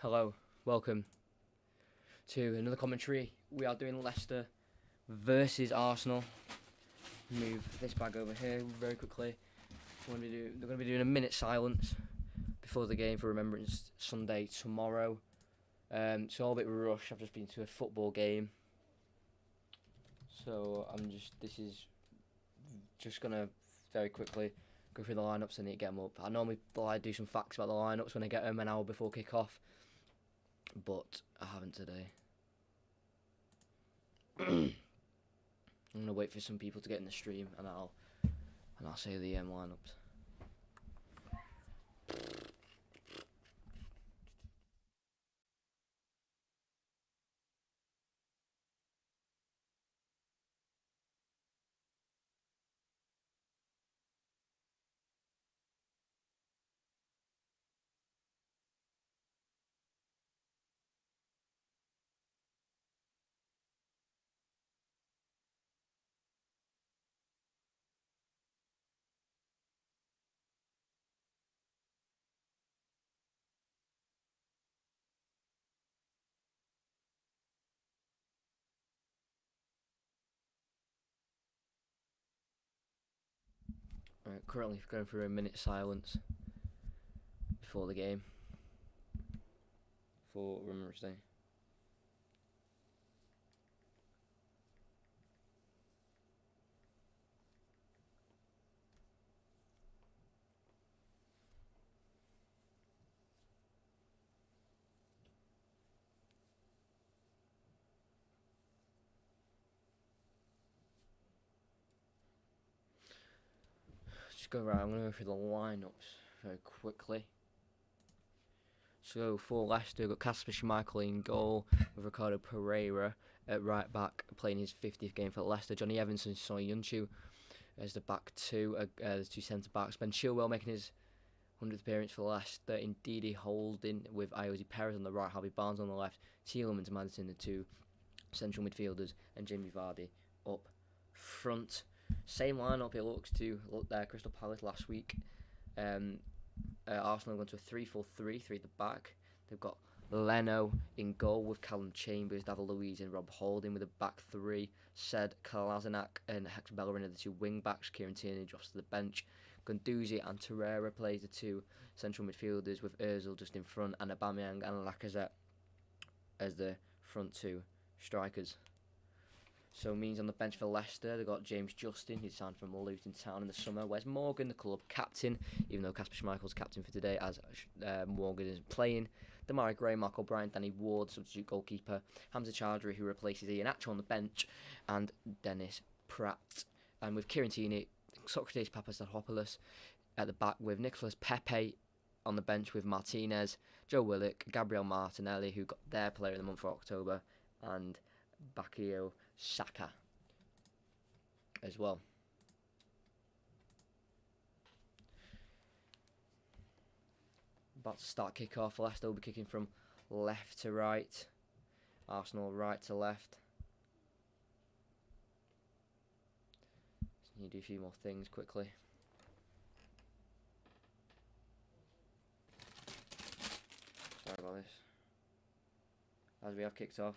Hello, welcome to another commentary. We are doing Leicester versus Arsenal. Move this bag over here very quickly. They're going to be doing a minute silence before the game for Remembrance Sunday tomorrow. So all a bit rushed. I've just been to a football game, so this is just gonna very quickly go through the lineups. I need to get them up. I normally do some facts about the lineups when I get them an hour before kick-off, but I haven't today. I'm gonna wait for some people to get in the stream, and I'll say the lineups. Right, currently going through a minute silence before the game for Remembrance Day. Just go right. I'm gonna go through the lineups very quickly. So for Leicester, we've got Kasper Schmeichel in goal with Ricardo Pereira at right back, playing his 50th game for Leicester. Johnny Evans and Son Yunchu as the back two, as two centre backs. Ben Chilwell making his 100th appearance for Leicester. Indeed, holding with Iosi Perez on the right, Harvey Barnes on the left, Tielemans and Madison the two central midfielders, and Jamie Vardy up front. Same lineup it looks to Crystal Palace last week. Arsenal went to a 3-4-3, three at the back. They've got Leno in goal with Callum Chambers, David Luiz and Rob Holding with a back three. Said Kolasinac and Hex Bellerin are the two wing backs. Kieran Tierney drops to the bench. Guendouzi and Torreira plays the two central midfielders with Ozil just in front, and Aubameyang and Lacazette as the front two strikers. So means on the bench for Leicester, they've got James Justin, who's signed from Luton Town in the summer. Wes Morgan, the club captain, even though Kasper Schmeichel's captain for today, as Morgan is playing. Damari Gray, Mark O'Brien, Danny Ward, substitute goalkeeper. Hamza Chowdhury, who replaces Ian Atchell on the bench, and Dennis Pratt. And with Kieran Tierney, Socrates Papastathopoulos at the back, with Nicolas Pepe on the bench with Martinez, Joe Willock, Gabriel Martinelli, who got their player of the month for October, and Bukayo Saka as well. About to start kick-off. Leicester will be kicking from left to right. Arsenal right to left. Just need to do a few more things quickly. Sorry about this. As we have kicked off.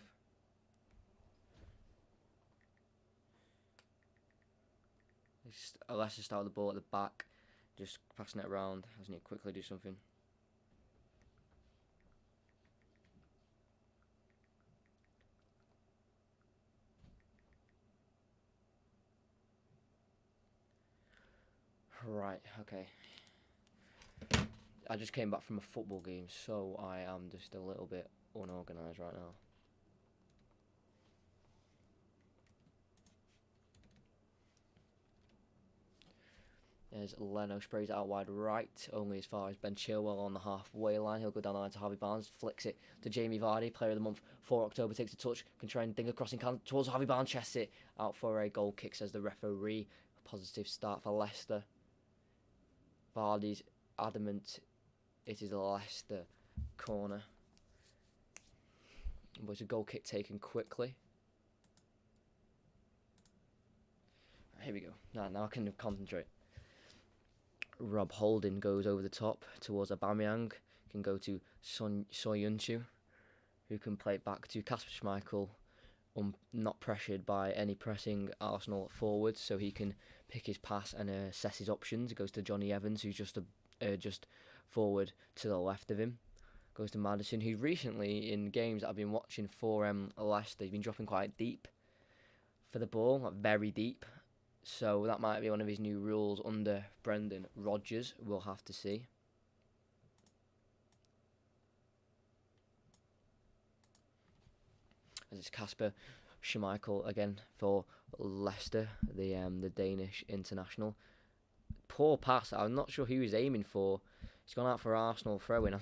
Leicester start with the ball at the back, just passing it around. I just need to quickly do something. Right, okay. I just came back from a football game, so I am just a little bit unorganised right now. There's Leno, sprays it out wide right, only as far as Ben Chilwell on the halfway line. He'll go down the line to Harvey Barnes, flicks it to Jamie Vardy, player of the month for October, takes a touch, can try and ding a crossing towards Harvey Barnes, chests it out for a goal kick, says the referee. A positive start for Leicester. Vardy's adamant it is a Leicester corner. But it's a goal kick taken quickly. Here we go. Now I can concentrate. Rob Holding goes over the top towards Aubameyang. can go to Soyuncu, who can play it back to Kasper Schmeichel, not pressured by any pressing Arsenal forwards, so he can pick his pass and assess his options. It goes to Johnny Evans, who's just forward to the left of him. Goes to Maddison, who recently in games that I've been watching for Leicester, he's been dropping quite deep for the ball, like very deep. So that might be one of his new rules under Brendan Rodgers. We'll have to see. As it's Kasper Schmeichel again for Leicester, the Danish international. Poor pass. I'm not sure who he was aiming for. He's gone out for Arsenal throw-in. I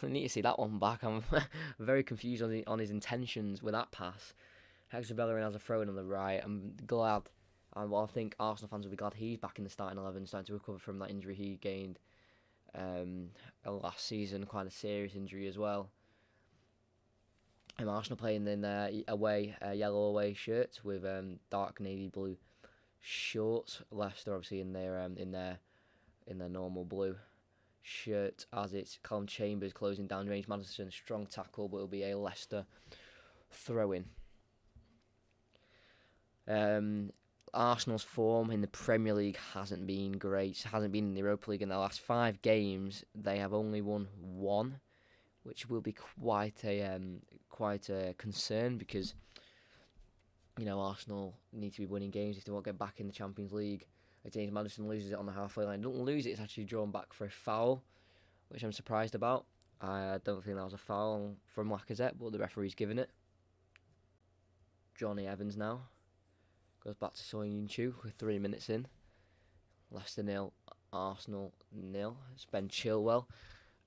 need to see that one back. I'm very confused on his intentions with that pass. Hector Bellerin has a throw-in on the right. I'm glad. I think Arsenal fans will be glad he's back in the starting 11, starting to recover from that injury he gained last season. Quite a serious injury as well. Arsenal playing in their yellow away shirts with dark navy blue shorts. Leicester obviously in their normal blue shirt. As it's Callum Chambers closing down James Maddison, strong tackle, but it'll be a Leicester throw-in. Arsenal's form in the Premier League hasn't been great. Hasn't been in the Europa League in the last 5 games. They have only won 1. Which will be quite a concern, because Arsenal need to be winning games if they want to get back in the Champions League. James Maddison loses it on the halfway line. Don't lose it; it's actually drawn back for a foul, which I'm surprised about. I don't think that was a foul from Lacazette, but the referee's given it. Johnny Evans now goes back to Soyuncu with 3 minutes in. Leicester 0, Arsenal 0. It's Ben Chilwell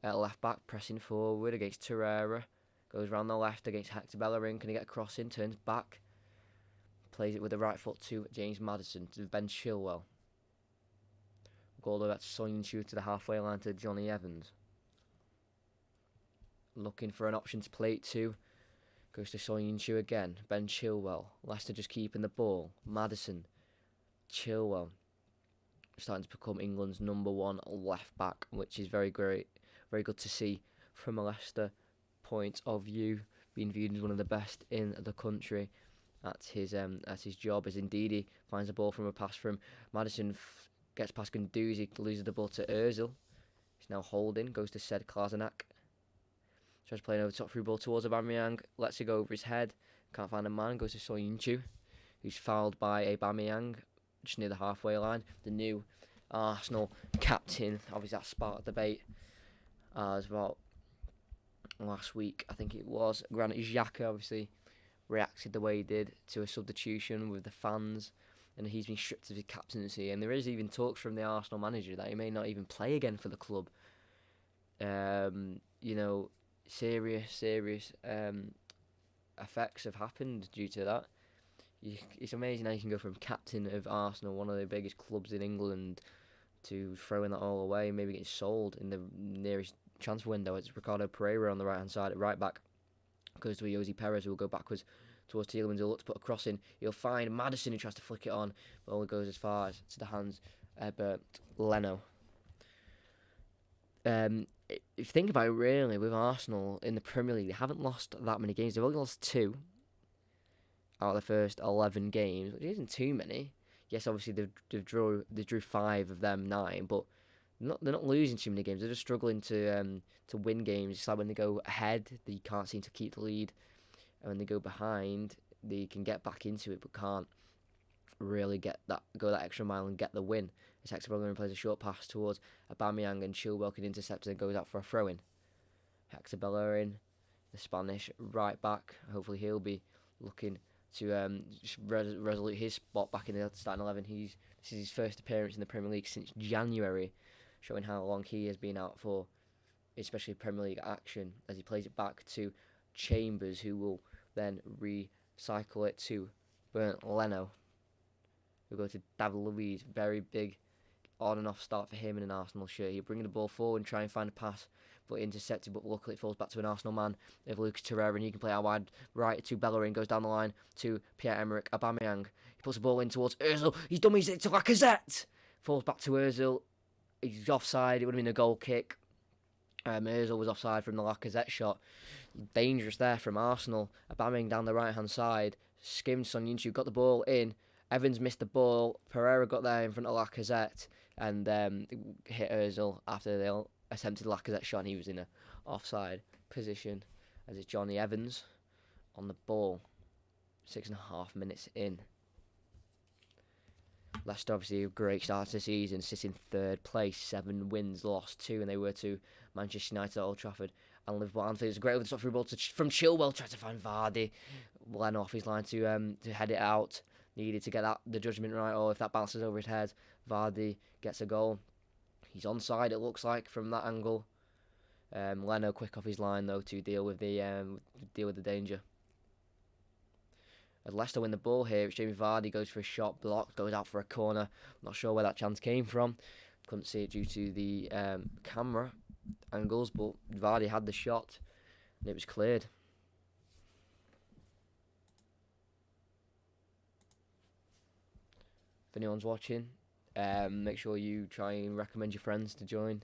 at left back, pressing forward against Torreira. Goes round the left against Hector Bellerin. Can he get a cross in? Turns back. Plays it with the right foot to James Maddison, to Ben Chilwell. Go all the way back to Soyuncu to the halfway line to Johnny Evans. Looking for an option to play it to. Goes to Soyuncu again. Ben Chilwell. Leicester just keeping the ball. Maddison. Chilwell. Starting to become England's number 1 left back, which is very great. Very good to see from a Leicester point of view, being viewed as one of the best in the country at his job. As indeed he finds the ball from a pass from Maddison, gets past Guendouzi, loses the ball to Ozil. He's now holding, goes to Sead Kolasinac. Tries playing over top through ball towards Aubameyang, lets it go over his head, can't find a man, goes to Soyuncu, who's fouled by Aubameyang just near the halfway line. The new Arsenal captain, obviously that sparked debate as well last week, I think it was. Granit Xhaka obviously reacted the way he did to a substitution with the fans, and he's been stripped of his captaincy, and there is even talks from the Arsenal manager that he may not even play again for the club. Serious effects have happened due to that. It's amazing how you can go from captain of Arsenal, one of the biggest clubs in England, to throwing that all away, maybe getting sold in the nearest transfer window. It's Ricardo Pereira on the right hand side at right back. Goes to Jose Perez, who will go backwards towards Tielemans. He'll look to put a cross in. He'll find Maddison, who tries to flick it on, but only goes as far as to the hands of Leno. If you think about it, really, with Arsenal in the Premier League, they haven't lost that many games. They've only lost 2 out of the first 11 games, which isn't too many. Yes, obviously they drew 5 of them 9, but they're not losing too many games. They're just struggling to win games. It's like when they go ahead, they can't seem to keep the lead, and when they go behind, they can get back into it, but can't really go that extra mile and get the win. As Hector Bellerin plays a short pass towards Aubameyang, and Chilwell can intercept and goes out for a throw-in. Hector Bellerin, the Spanish right back, hopefully he'll be looking to resolute his spot back in the starting 11. This is his first appearance in the Premier League since January, showing how long he has been out for, especially Premier League action, as he plays it back to Chambers, who will then recycle it to Bernd Leno. We'll go to David Luiz, very big on and off start for him in an Arsenal shirt. He'll bring the ball forward and try and find a pass, but intercepted, but luckily it falls back to an Arsenal man of Lucas Torreira, and he can play out wide right to Bellerin, goes down the line to Pierre-Emerick Aubameyang. He puts the ball in towards Ozil. He's done it to Lacazette. Falls back to Ozil. He's offside. It would have been a goal kick. Ozil was offside from the Lacazette shot. Dangerous there from Arsenal. Aubameyang down the right-hand side. Skimmed Son Heung-min, got the ball in. Evans missed the ball. Pereira got there in front of Lacazette and hit Ozil after they attempted the Lacazette shot, and he was in a offside position. As it's Johnny Evans on the ball. 6.5 minutes in. Leicester obviously a great start to the season, sitting third place, 7 wins, lost 2, and they were to Manchester United at Old Trafford and Liverpool. Anfield. It's a great over the top through ball from Chilwell, tried to find Vardy, Leno off his line to head it out. Needed to get the judgment right, or if that bounces over his head, Vardy gets a goal. He's onside, it looks like, from that angle. Leno quick off his line though to deal with the danger. As Leicester win the ball here, it's Jamie Vardy, goes for a shot, blocked, goes out for a corner. Not sure where that chance came from. Couldn't see it due to the camera angles, but Vardy had the shot and it was cleared. If anyone's watching, make sure you try and recommend your friends to join.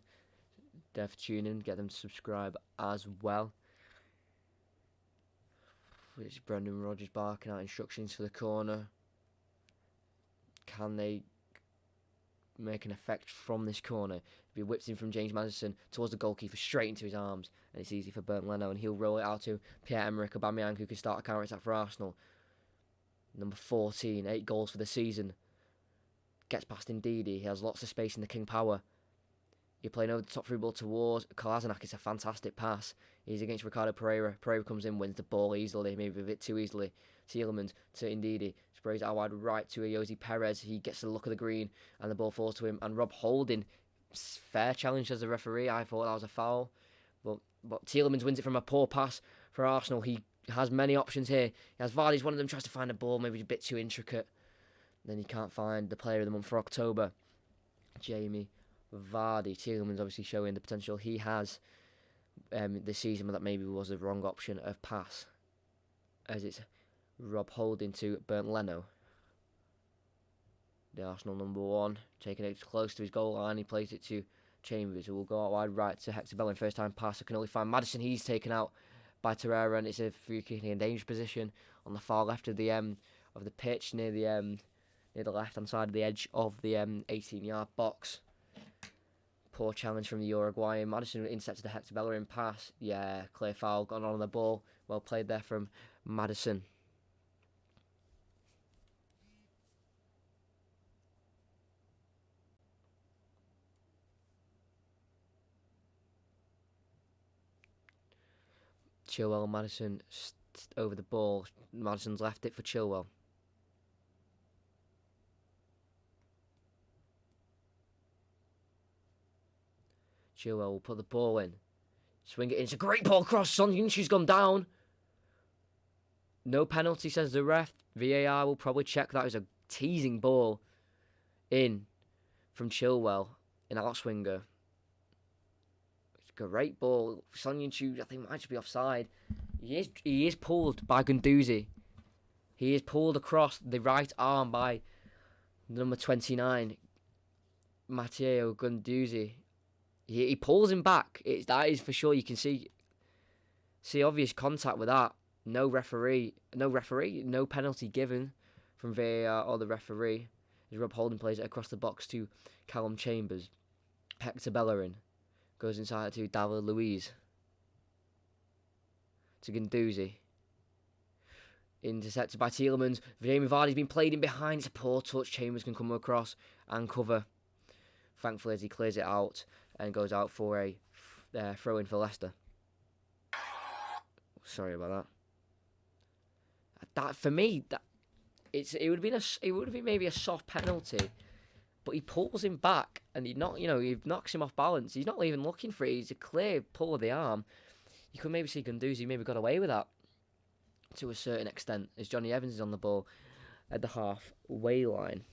For tuning, get them to subscribe as well. It's Brendan Rodgers barking out instructions for the corner. Can they make an effect from this corner? It'll be whipped in from James Maddison towards the goalkeeper, straight into his arms, and it's easy for Bernd Leno, and he'll roll it out to Pierre-Emerick Aubameyang, who can start a counter-attack for Arsenal. Number 14, 8 goals for the season. Gets past Ndidi. He has lots of space in the King Power. You're playing over the top through ball towards Kolasinac. It's a fantastic pass. He's against Ricardo Pereira. Pereira comes in, wins the ball easily, maybe a bit too easily. Tielemans to Ndidi. Sprays it out wide right to Jose Perez. He gets the look of the green and the ball falls to him. And Rob Holding, fair challenge as a referee. I thought that was a foul. But Tielemans wins it from a poor pass for Arsenal. He has many options here. He has Vardy's one of them, tries to find a ball, maybe a bit too intricate. Then he can't find the player of the month for October. Jamie Vardy. Tielemans obviously showing the potential he has this season, but that maybe was the wrong option of pass. As it's Rob Holding to Bernd Leno. The Arsenal number 1, taking it close to his goal line. He plays it to Chambers, who will go out wide right to Hector Bellerin. First time pass. I can only find Maddison. He's taken out by Torreira, and it's a free kick in a dangerous position on the far left of the pitch, near the left hand side of the edge of the 18-yard box. Poor challenge from the Uruguayan. Maddison intercepted the Hector Bellerin pass. Yeah, clear foul. Got on the ball. Well played there from Maddison. Chilwell, Maddison over the ball. Maddison's left it for Chilwell. Chilwell will put the ball in. Swing it in. It's a great ball across. Son Heung-min's gone down. No penalty, says the ref. VAR will probably check that. It was a teasing ball in from Chilwell, an outswinger. It's a great ball. Son Heung-min, I think, might just be offside. He is pulled by Guendouzi. He is pulled across the right arm by number 29, Matteo Guendouzi. He pulls him back. That is for sure. You can see obvious contact with that. No referee, no penalty given from VAR or the referee. As Rob Holding plays it across the box to Callum Chambers. Hector Bellerin goes inside to David Luiz. To Guendouzi. Intercepted by Tielemans. Jamie Vardy's been played in behind. It's a poor touch. Chambers can come across and cover. Thankfully, as he clears it out and goes out for a throw-in for Leicester. Sorry about that. That for me, it would have been maybe a soft penalty, but he pulls him back and he knocks him off balance. He's not even looking for it. He's a clear pull of the arm. You could maybe see Guendouzi maybe got away with that to a certain extent, as Johnny Evans is on the ball at the halfway line.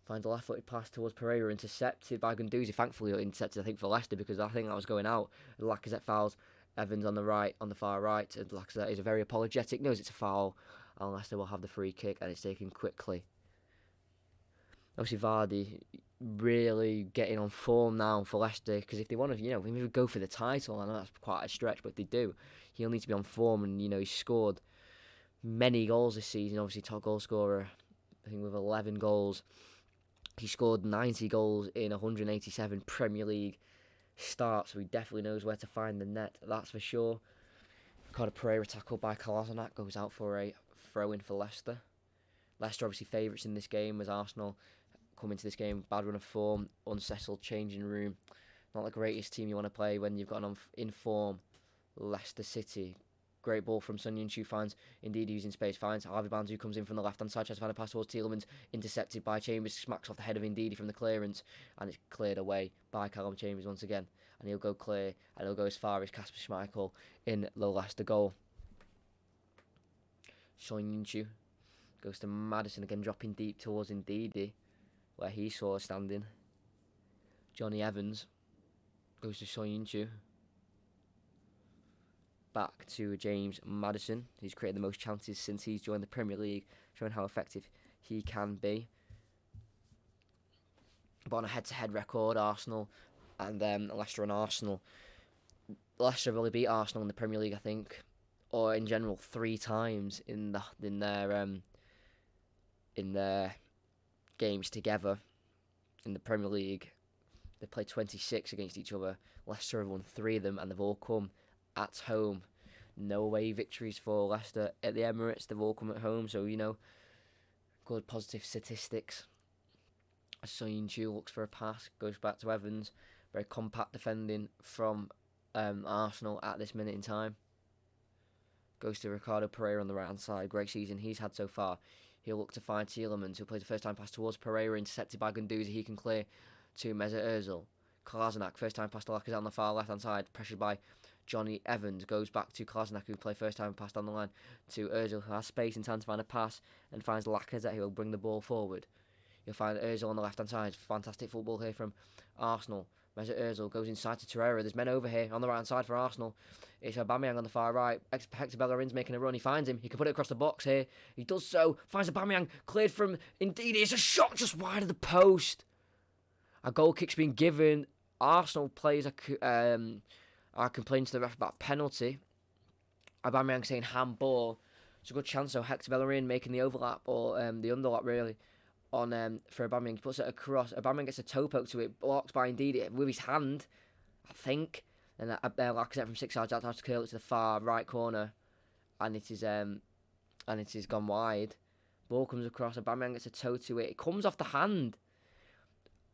Finds a left-footed pass towards Pereira, intercepted by Guendouzi. Thankfully, intercepted, I think, for Leicester, because I think that was going out. Lacazette fouls Evans on the far right, and Lacazette is very apologetic, knows it's a foul, and Leicester will have the free kick, and it's taken quickly. Obviously, Vardy really getting on form now for Leicester, because if they want to, maybe go for the title, I know that's quite a stretch, but if they do, he'll need to be on form, and he's scored many goals this season. Obviously, top goal scorer, I think, with 11 goals. He scored 90 goals in 187 Premier League starts, so he definitely knows where to find the net, that's for sure. Ricardo Pereira tackled by Kolasinac goes out for a throw-in for Leicester. Leicester obviously favourites in this game, as Arsenal come into this game, bad run of form, unsettled changing room. Not the greatest team you want to play when you've got an in-form Leicester City. Great ball from Son Heung-min finds Indeed using space, finds Harvey Barnes, who comes in from the left hand side, tries to find a pass towards Tielemans, intercepted by Chambers, smacks off the head of Indeed from the clearance, and it's cleared away by Callum Chambers once again. And he'll go clear, and he'll go as far as Kasper Schmeichel in the Leicester goal. Son Heung-min goes to Maddison again, dropping deep towards Indeed, where he saw standing. Johnny Evans goes to Son Heung-min. Back to James Maddison. He's created the most chances since he's joined the Premier League, showing how effective he can be. But on a head-to-head record, Arsenal and Leicester and Arsenal. Leicester have only beat Arsenal in the Premier League, I think, or in general 3 times in their games together in the Premier League. They played 26 against each other. Leicester have won 3 of them, and they've all come at home. No away victories for Leicester at the Emirates. They've all come at home, so good positive statistics. Son Heung-min looks for a pass, goes back to Evans. Very compact defending from Arsenal at this minute in time. Goes to Ricardo Pereira on the right hand side. Great season he's had so far. He'll look to find Tielemans, who plays the first time pass towards Pereira, intercepted by Guendouzi. He can clear to Mesut Ozil. Kolasinac, first time pass to Lacazette on the far left hand side, pressured by Johnny Evans, goes back to Kolasinac, who played first time pass down the line to Ozil, who has space in time to find a pass, and finds Lacazette, who will bring the ball forward. You'll find Ozil on the left hand side. Fantastic football here from Arsenal. Mesut Ozil goes inside to Torreira. There's men over here on the right hand side for Arsenal. It's Aubameyang on the far right. Hector Bellerin's making a run. He finds him. He can put it across the box here. He does so. Finds Aubameyang. Cleared from Indeed. It's a shot just wide of the post. A goal kick's been given. Arsenal players are complaining to the ref about penalty. Aubameyang saying handball. It's a good chance. So Hector Bellerin making the overlap, or the underlap really, on for Aubameyang. He puts it across. Aubameyang gets a toe poke to it, blocks by Indeed with his hand, I think. And Lacazette from 6 yards out to curl it to the far right corner, and it is gone wide. Ball comes across. Aubameyang gets a toe to it. It comes off the hand,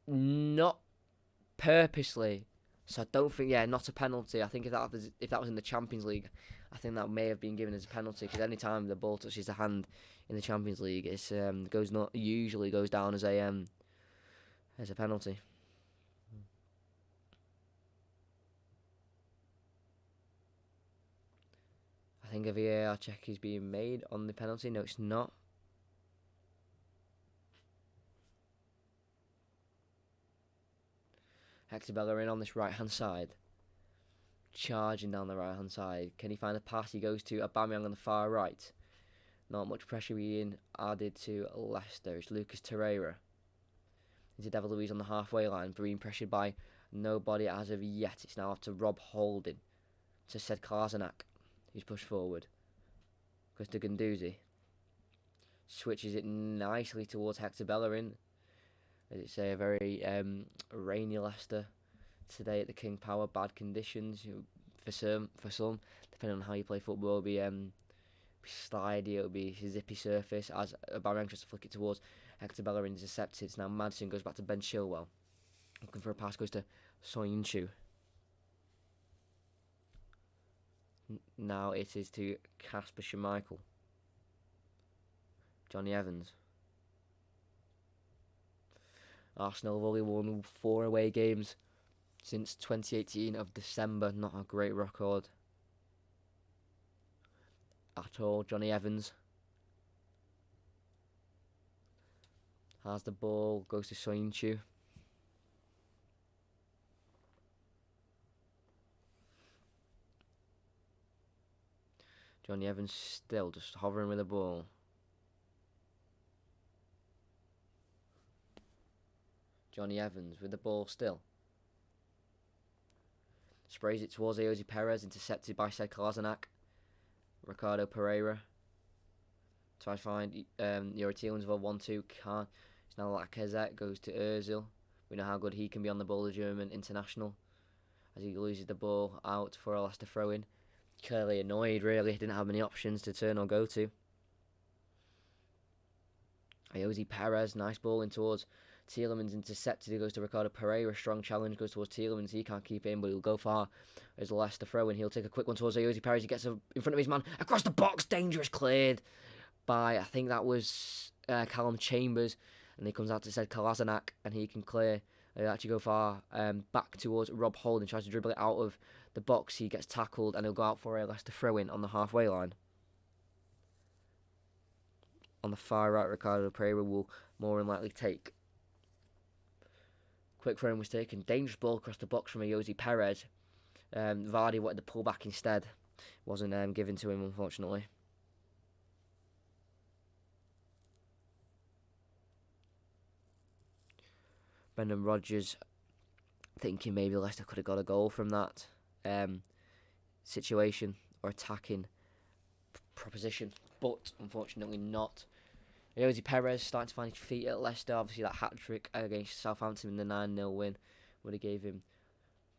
not purposely. So I don't think, not a penalty. I think if that was in the Champions League, I think that may have been given as a penalty, because any time the ball touches the hand in the Champions League, it usually goes down as a penalty. I think a VAR check is being made on the penalty. No, it's not. Hector Bellerin on this right hand side, charging down the right hand side. Can he find a pass? He goes to Aubameyang on the far right. Not much pressure being added to Leicester. It's Lucas Torreira into David Luiz on the halfway line, being pressured by nobody as of yet. It's now up to Rob Holding, to Sead Kolasinac, who's pushed forward. Goes to Guendouzi. Switches it nicely towards Hector Bellerin. As it's a very rainy Leicester today at the King Power. Bad conditions for some, depending on how you play football. It'll be slidey, it'll be a zippy surface, as Aubameyang tries to flick it towards Hector Bellerin. Intercepted. It's now Maddison, goes back to Ben Chilwell. Looking for a pass, goes to Son Heung-min. Now it is to Kasper Schmeichel. Johnny Evans. Arsenal have only won 4 away games since 2018 of December. Not a great record at all. Johnny Evans has the ball, goes to Son Heung-min. Johnny Evans still just hovering with the ball. Johnny Evans with the ball still. Sprays it towards Ayoze Perez, intercepted by said Kolasinac. Ricardo Pereira tries to find Yuri Tielemans with a 1-2. Can't. It's now Lacazette, goes to Ozil. We know how good he can be on the ball, the German international. As he loses the ball out for a Leicester throw-in. Clearly annoyed, really. Didn't have many options to turn or go to. Ayoze Perez, nice ball in towards Tielemans, intercepted. He goes to Ricardo Pereira. Strong challenge, goes towards Tielemans. He can't keep it in, but he'll go far as Leicester throw-in. He'll take a quick one towards Ayoze Perez. He gets in front of his man. Across the box, dangerous, cleared by, I think that was Callum Chambers. And he comes out to said Kolasinac, and he can clear. They actually go far back towards Rob Holding. Tries to dribble it out of the box. He gets tackled, and he'll go out for a Leicester throw-in on the halfway line. On the far right, Ricardo Pereira will more than likely take. Quick throw-in was taken. Dangerous ball across the box from Ayoze Perez. Vardy wanted to pull back instead. Wasn't given to him, unfortunately. Brendan Rodgers thinking maybe Leicester could have got a goal from that situation or attacking proposition, but unfortunately not. Ayoze Perez starting to find his feet at Leicester. Obviously that hat-trick against Southampton in the 9-0 win would have gave him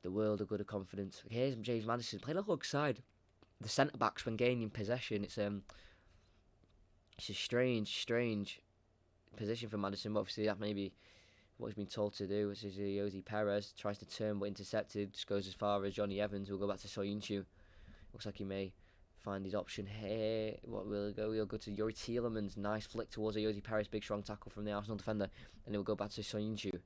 the world of good confidence. Here's James Maddison playing alongside the centre-backs when gaining possession. It's a strange position for Maddison, but obviously that may be what he's been told to do. This is Ayoze Perez, tries to turn but intercepted, just goes as far as Johnny Evans. Will go back to Soyuncu. Looks like he may find his option here. What will he go? He'll go to Yuri Tielemans. Nice flick towards Ayoze Perez. Big strong tackle from the Arsenal defender. And he'll go back to Soyuncu.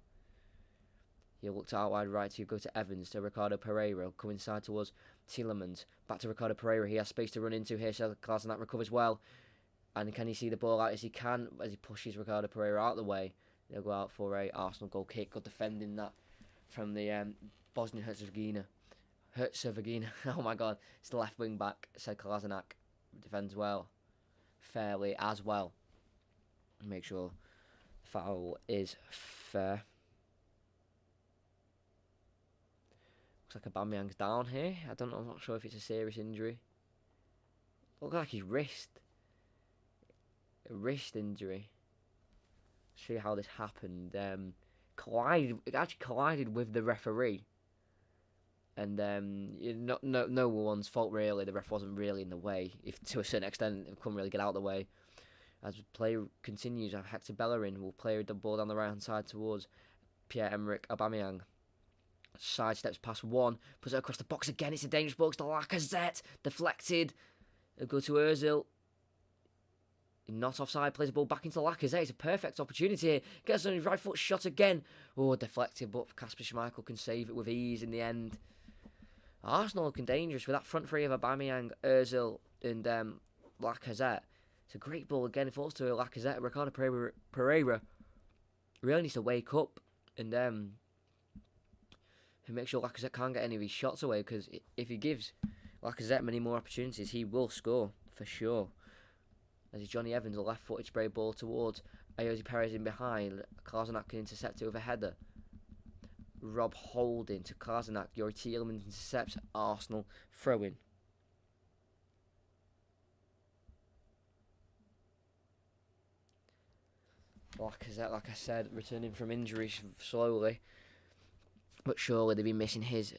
He'll look to out wide right. He'll go to Evans, to Ricardo Pereira. He'll come inside towards Tielemans. Back to Ricardo Pereira. He has space to run into here. So Kolasinac recovers well. And can he see the ball out as he can? As he pushes Ricardo Pereira out of the way. They'll go out for a Arsenal goal kick. Good defending that from the Bosnia-Herzegovina. Oh my god. It's the left wing back. Said Kolasinac defends well. Fairly as well. Make sure the foul is fair. Looks like Aubameyang's down here. I'm not sure if it's a serious injury. Looks like his wrist. A wrist injury. See how this happened. It actually collided with the referee. And no one's fault really. The ref wasn't really in the way. If to a certain extent, it couldn't really get out of the way. As the play continues, Hector Bellerin will play the ball down the right hand side towards Pierre-Emerick Aubameyang. Sidesteps past one, puts it across the box again. It's a dangerous ball. It's to Lacazette, deflected. It'll go to Ozil. Not offside, plays the ball back into Lacazette. It's a perfect opportunity here. Gets on his right foot, shot again. Oh, deflected, but Kasper Schmeichel can save it with ease in the end. Arsenal looking dangerous with that front three of Aubameyang, Ozil, and Lacazette. It's a great ball again. It falls to Lacazette. Ricardo Pereira really needs to wake up and make sure Lacazette can't get any of his shots away, because if he gives Lacazette many more opportunities, he will score for sure. As Johnny Evans, a left-footed spray ball towards Ayoze Perez in behind. Kolasinac can intercept it with a header. Rob Holding to Kolasinac. Yuri Tielemans intercepts. Arsenal throw-in. Lacazette, like I said, returning from injury slowly. But surely they've been missing his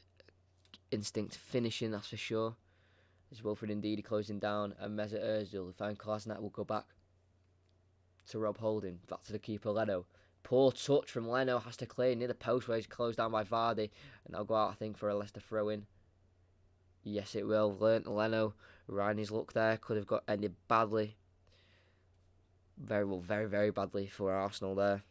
instinct finishing, that's for sure. As Wilfred Ndidi closing down, and Mesut Ozil, found Kolasinac, will go back to Rob Holding, back to the keeper Leno. Poor touch from Leno, has to clear near the post where he's closed down by Vardy, and that'll go out, I think, for a Leicester throw-in. Yes, it will. Leno, riding his luck there, could have got ended badly. Very badly for Arsenal there.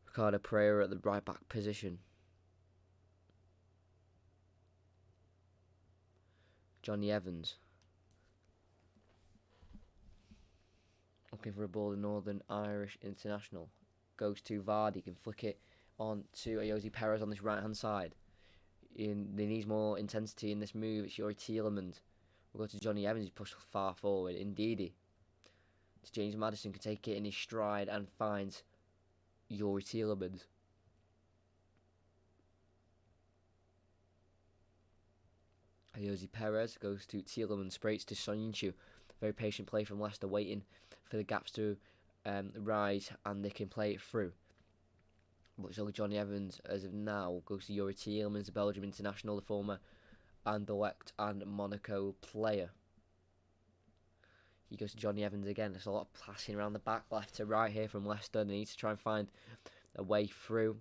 Ricardo Pereira at the right back position. Johnny Evans. Looking for a ball, the Northern Irish international. Goes to Vardy, can flick it on to Ayoze Perez on this right hand side. They need more intensity in this move. It's Yuri Tielemans. We'll go to Johnny Evans, he's pushed far forward. Indeedy. To James Maddison, can take it in his stride and finds Youri Tielemans. Ayoze Perez goes to Tielemans, sprays to Soyuncu. Very patient play from Leicester, waiting for the gaps to rise and they can play it through. But so Johnny Evans, as of now, goes to Youri Tielemans, the Belgium international, the former Anderlecht and Monaco player. He goes to Johnny Evans again. There's a lot of passing around the back, left to right here from Leicester. They need to try and find a way through.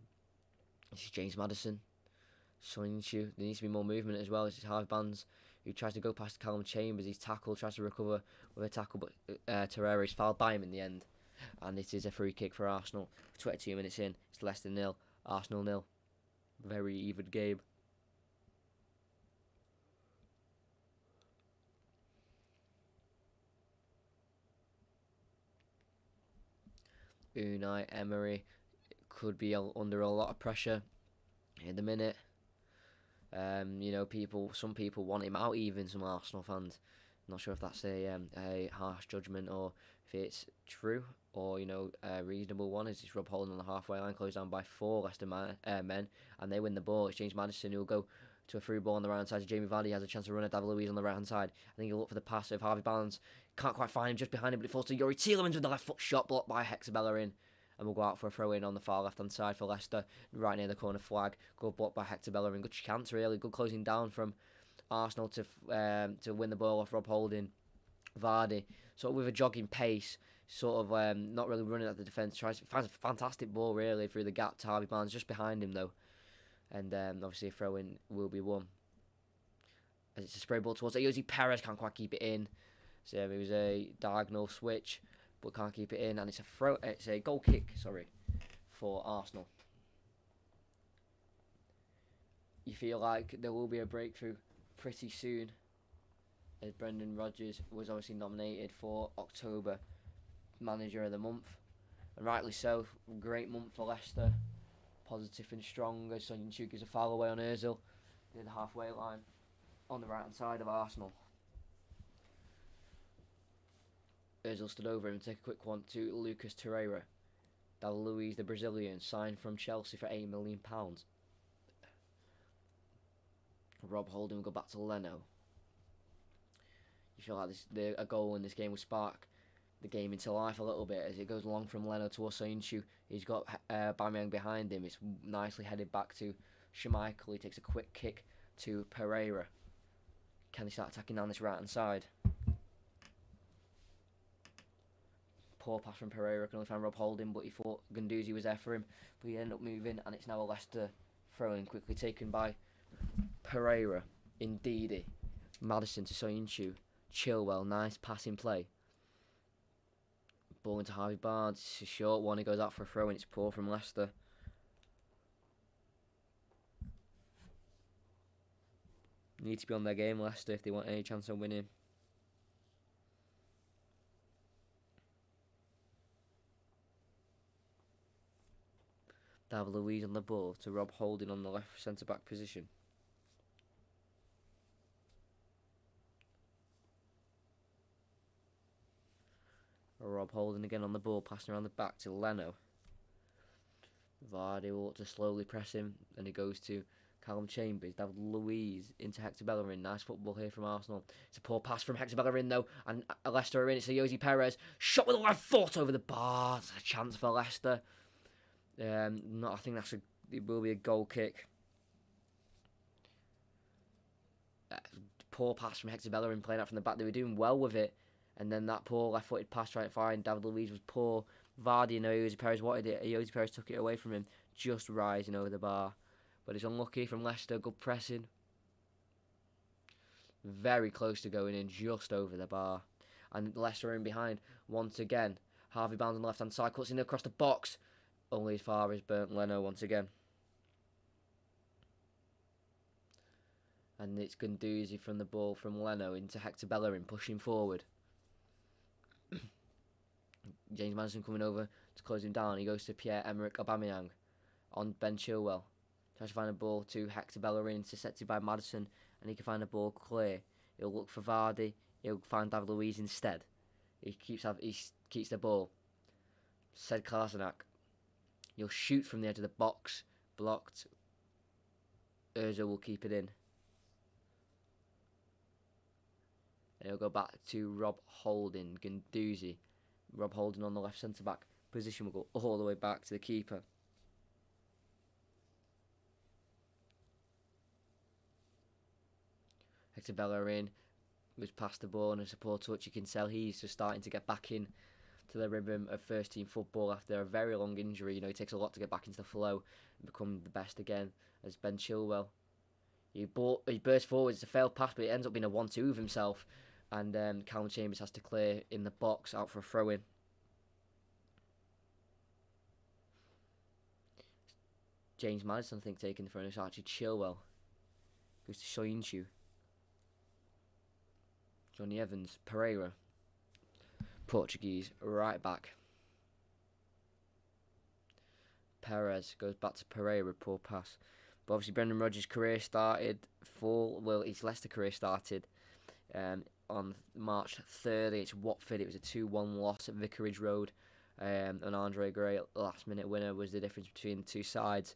This is James Maddison. Soyuncu. There needs to be more movement as well. This is Harvey Barnes, who tries to go past Callum Chambers. He's tackled, tries to recover with a tackle, but Torreira is fouled by him in the end. And it is a free kick for Arsenal. 22 minutes in, it's Leicester 0, Arsenal 0. Very even game. Unai Emery could be under a lot of pressure in the minute. Some people want him out, even some Arsenal fans. Not sure if that's a harsh judgment or if it's true or a reasonable one. As it's Rob Holding on the halfway line, closed down by 4 Leicester men, and they win the ball. It's James Maddison who will go to a through ball on the right hand side. Jamie Vardy has a chance to run at David Luiz on the right hand side. I think he'll look for the pass of Harvey Barnes. Can't quite find him just behind him, but it falls to Youri Tielemans with the left foot shot blocked by Hector Bellerin. And we'll go out for a throw in on the far left hand side for Leicester, right near the corner flag. Good block by Hector Bellerin. Good chance, really. Good closing down from Arsenal to win the ball off Rob Holding. Vardy, sort of with a jogging pace, sort of not really running at the defence. Finds a fantastic ball, really, through the gap to Harvey Barnes, just behind him, though. And obviously a throw in will be won. As it's a spray ball towards Ayoze Perez, can't quite keep it in. So it was a diagonal switch, but can't keep it in, and it's a goal kick, for Arsenal. You feel like there will be a breakthrough pretty soon, as Brendan Rodgers was obviously nominated for October Manager of the Month, and rightly so. Great month for Leicester, positive and strong, as Soyuncu gives a foul away on Ozil near the halfway line on the right hand side of Arsenal. Ozil stood over him and take a quick one to Lucas Torreira. David Luiz, the Brazilian, signed from Chelsea for £8 million. Rob Holding will go back to Leno. You feel like a goal in this game will spark the game into life a little bit as it goes along from Leno towards Soyuncu. He's got Aubameyang behind him. It's nicely headed back to Schmeichel. He takes a quick kick to Pereira. Can he start attacking down this right hand side? Poor pass from Pereira, can only find Rob Holding, but he thought Guendouzi was there for him, but he ended up moving, and it's now a Leicester throw-in, quickly taken by Pereira. Indeedy. Maddison to Soyuncu. Chilwell, nice passing play. Ball into Harvey Barnes, it's a short one, he goes out for a throw, and it's poor from Leicester. Need to be on their game, Leicester, if they want any chance of winning. David Luiz on the ball to Rob Holding on the left centre-back position. Rob Holding again on the ball, passing around the back to Leno. Vardy will look to slowly press him, and he goes to Callum Chambers. David Luiz into Hector Bellerin. Nice football here from Arsenal. It's a poor pass from Hector Bellerin, though, and Leicester are in. It's Ayoze Perez. Shot with a left foot over the bar. It's a chance for Leicester. I think it will be a goal kick. Poor pass from Hector Bellerin playing out from the back. They were doing well with it, and then that poor left-footed pass trying to find David Luiz was poor. Vardy and Ayoze Perez wanted it. Ayoze Perez took it away from him, just rising over the bar. But it's unlucky from Leicester. Good pressing. Very close to going in, just over the bar. And Leicester are in behind once again. Harvey Barnes on the left-hand side, cuts in across the box. Only as far as Bernd Leno once again. And it's Guendouzi from the ball from Leno into Hector Bellerin, pushing forward. James Maddison coming over to close him down. He goes to Pierre-Emerick Aubameyang on Ben Chilwell. Tries to find a ball to Hector Bellerin, intercepted by Maddison, and he can find a ball clear. He'll look for Vardy. He'll find David Luiz instead. He keeps the ball. Said Kolasinac. He'll shoot from the edge of the box. Blocked. Urza will keep it in. And he'll go back to Rob Holding. Guendouzi. Rob Holding on the left centre back position will go all the way back to the keeper. Hector Bellerin was past the ball and a support touch. You can tell he's just starting to get back in to the rhythm of first team football after a very long injury. You know, it takes a lot to get back into the flow and become the best again. As Ben Chilwell, he burst forward. It's a failed pass, but it ends up being a 1-2 of himself, and Callum Chambers has to clear in the box out for a throw in. James Maddison, I think, taking the throw in. It's actually Chilwell. Goes to Soyuncu. Johnny Evans, Pereira. Portuguese right back. Perez goes back to Pereira, poor pass. But obviously Brendan Rodgers' career started his Leicester career started on March 3rd against Watford. It was a 2-1 loss at Vicarage Road. And Andre Gray, last minute winner, was the difference between the two sides.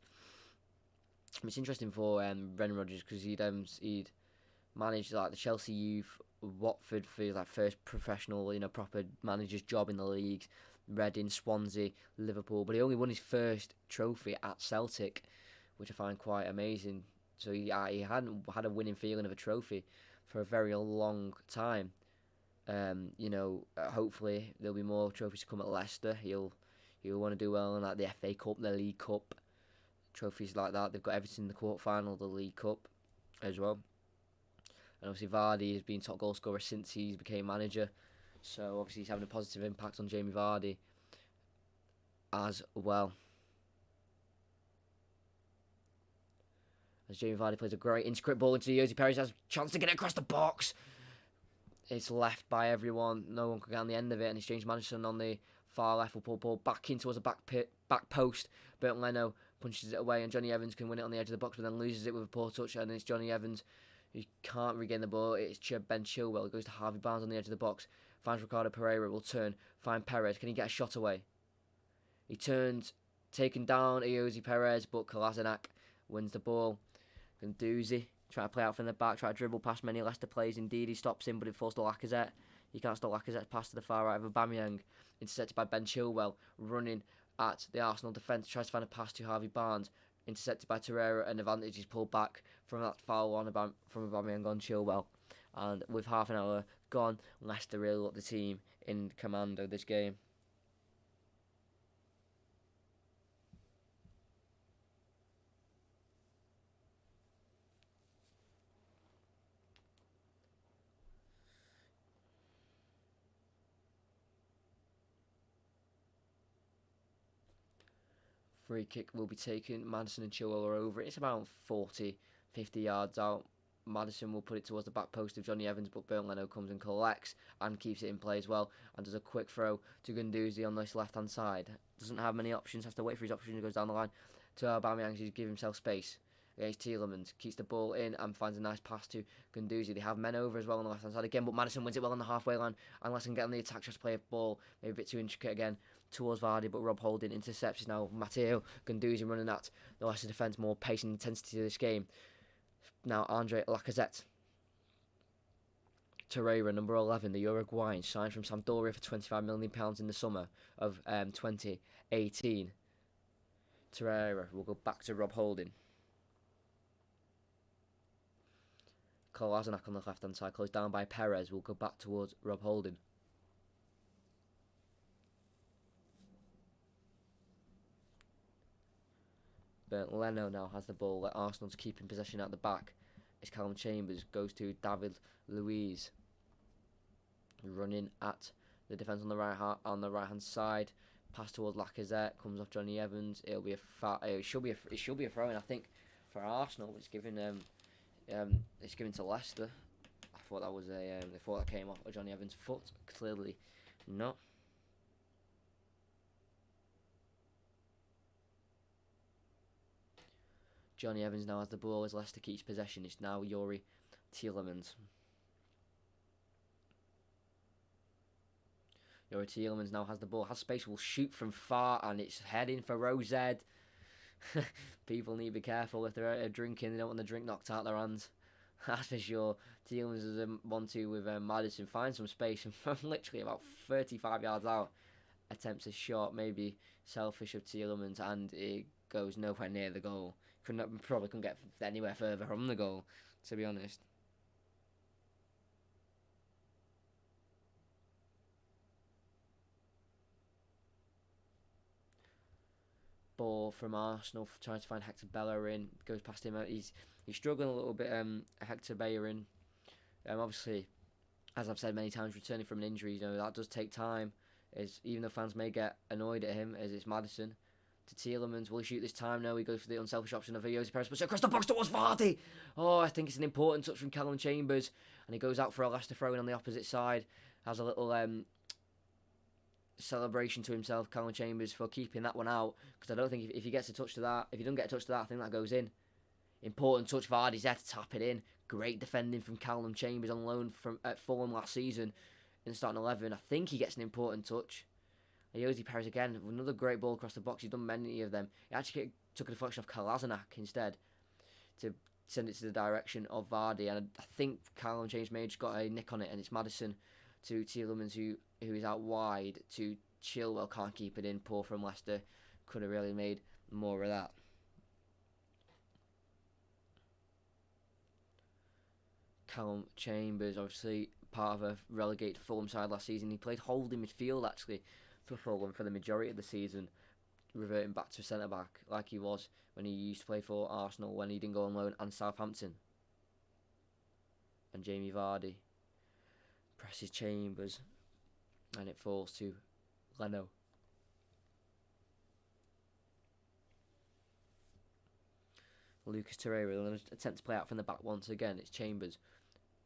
It's interesting for Brendan Rodgers because he'd managed like the Chelsea youth, Watford for his first professional, proper manager's job in the league, Reading, Swansea, Liverpool, but he only won his first trophy at Celtic, which I find quite amazing. So he hadn't had a winning feeling of a trophy for a very long time. Hopefully there'll be more trophies to come at Leicester. He'll want to do well in the FA Cup, the League Cup, trophies like that. They've got everything in the quarter-final, the League Cup as well. And obviously Vardy has been top goal scorer since he became manager. So obviously he's having a positive impact on Jamie Vardy as well. As Jamie Vardy plays a great intricate ball into Jose Perez, has a chance to get it across the box. It's left by everyone. No one can get on the end of it. And it's James Maddison on the far left will pull ball back in towards the back post. But Leno punches it away and Johnny Evans can win it on the edge of the box, but then loses it with a poor touch. And it's Johnny Evans who can't regain the ball. It's Ben Chilwell. It goes to Harvey Barnes on the edge of the box. Finds Ricardo Pereira. Will turn. Find Perez. Can he get a shot away? He turns. Taken down Jose Perez, but Kolasinac wins the ball. Guendouzi try to play out from the back. Try to dribble past many Leicester players. Indeed, he stops him, but it falls to Lacazette. He can't stop Lacazette's pass to the far right of Aubameyang. Intercepted by Ben Chilwell. Running at the Arsenal defence. Tries to find a pass to Harvey Barnes. Intercepted by Torreira, and advantage is pulled back from that foul on from Aubameyang on Chilwell. And with half an hour gone, Leicester really looked the team in command of this game. Free kick will be taken. Maddison and Chilwell are over it. It's about 40, 50 yards out. Maddison will put it towards the back post of Johnny Evans, but Bernd Leno comes and collects and keeps it in play as well, and does a quick throw to Guendouzi on this left-hand side. Doesn't have many options, has to wait for his opportunity, goes down the line to Aubameyang to give himself space against Tielemans. Keeps the ball in and finds a nice pass to Guendouzi. They have men over as well on the left-hand side again, but Maddison wins it well on the halfway line, and lets him get on the attack, tries to play a ball, maybe a bit too intricate again, towards Vardy, but Rob Holding intercepts. Now Matteo Guendouzi running at the Leicester defence, more pace and intensity to this game. Now Andre Lacazette. Torreira, number 11, the Uruguayan, signed from Sampdoria for £25 million in the summer of 2018. Torreira will go back to Rob Holding. Kolasinac on the left-hand side, closed down by Perez, will go back towards Rob Holding. Bernd Leno now has the ball at Arsenal to keep in possession at the back. It's Callum Chambers, goes to David Luiz. Running at the defence on the right hand side. Pass towards Lacazette, comes off Johnny Evans. It'll be it should be a throw in, I think, for Arsenal. It's given to Leicester. I thought that was they thought that came off of Johnny Evans' foot. Clearly not. Johnny Evans now has the ball as Leicester keeps possession. It's now Yuri Tielemans. Youri Tielemans now has the ball, has space, will shoot from far, and it's heading for Rose. People need to be careful if they're drinking. They don't want the drink knocked out their hands. That's for sure. Tielemans is a 1-2 with Maddison. Finds some space and from literally about 35 yards out, attempts a shot, maybe selfish of Tielemans, and it goes nowhere near the goal. Probably couldn't get anywhere further from the goal, to be honest. Ball from Arsenal, trying to find Hector Bellerin, goes past him. He's struggling a little bit. Hector Bellerin, obviously, as I've said many times, returning from an injury, that does take time. Even though fans may get annoyed at him, as it's Maddison to Tielemans. Will he shoot this time? No, he goes for the unselfish option of Jose Perez, but across the box towards Vardy. Oh, I think it's an important touch from Callum Chambers, and he goes out for a Leicester throw-in on the opposite side. Has a little celebration to himself, Callum Chambers, for keeping that one out, because I don't think if he gets a touch to that, if he doesn't get a touch to that, I think that goes in. Important touch, Vardy's there to tap it in. Great defending from Callum Chambers on loan at Fulham last season in the starting 11. I think he gets an important touch. Jose Perez again, another great ball across the box. He's done many of them. He actually took a deflection of Kolasinac instead to send it to the direction of Vardy, and I think Callum Chambers may have just got a nick on it, and it's Maddison to Tielemans who is out wide to Chilwell. Can't keep it in. Poor from Leicester. Could have really made more of that. Callum Chambers, obviously part of a relegated Fulham side last season. He played holding midfield actually for Fulham for the majority of the season, reverting back to centre back like he was when he used to play for Arsenal when he didn't go on loan, and Southampton. And Jamie Vardy presses Chambers, and it falls to Leno. Lucas Torreira will attempt to play out from the back once again. It's Chambers.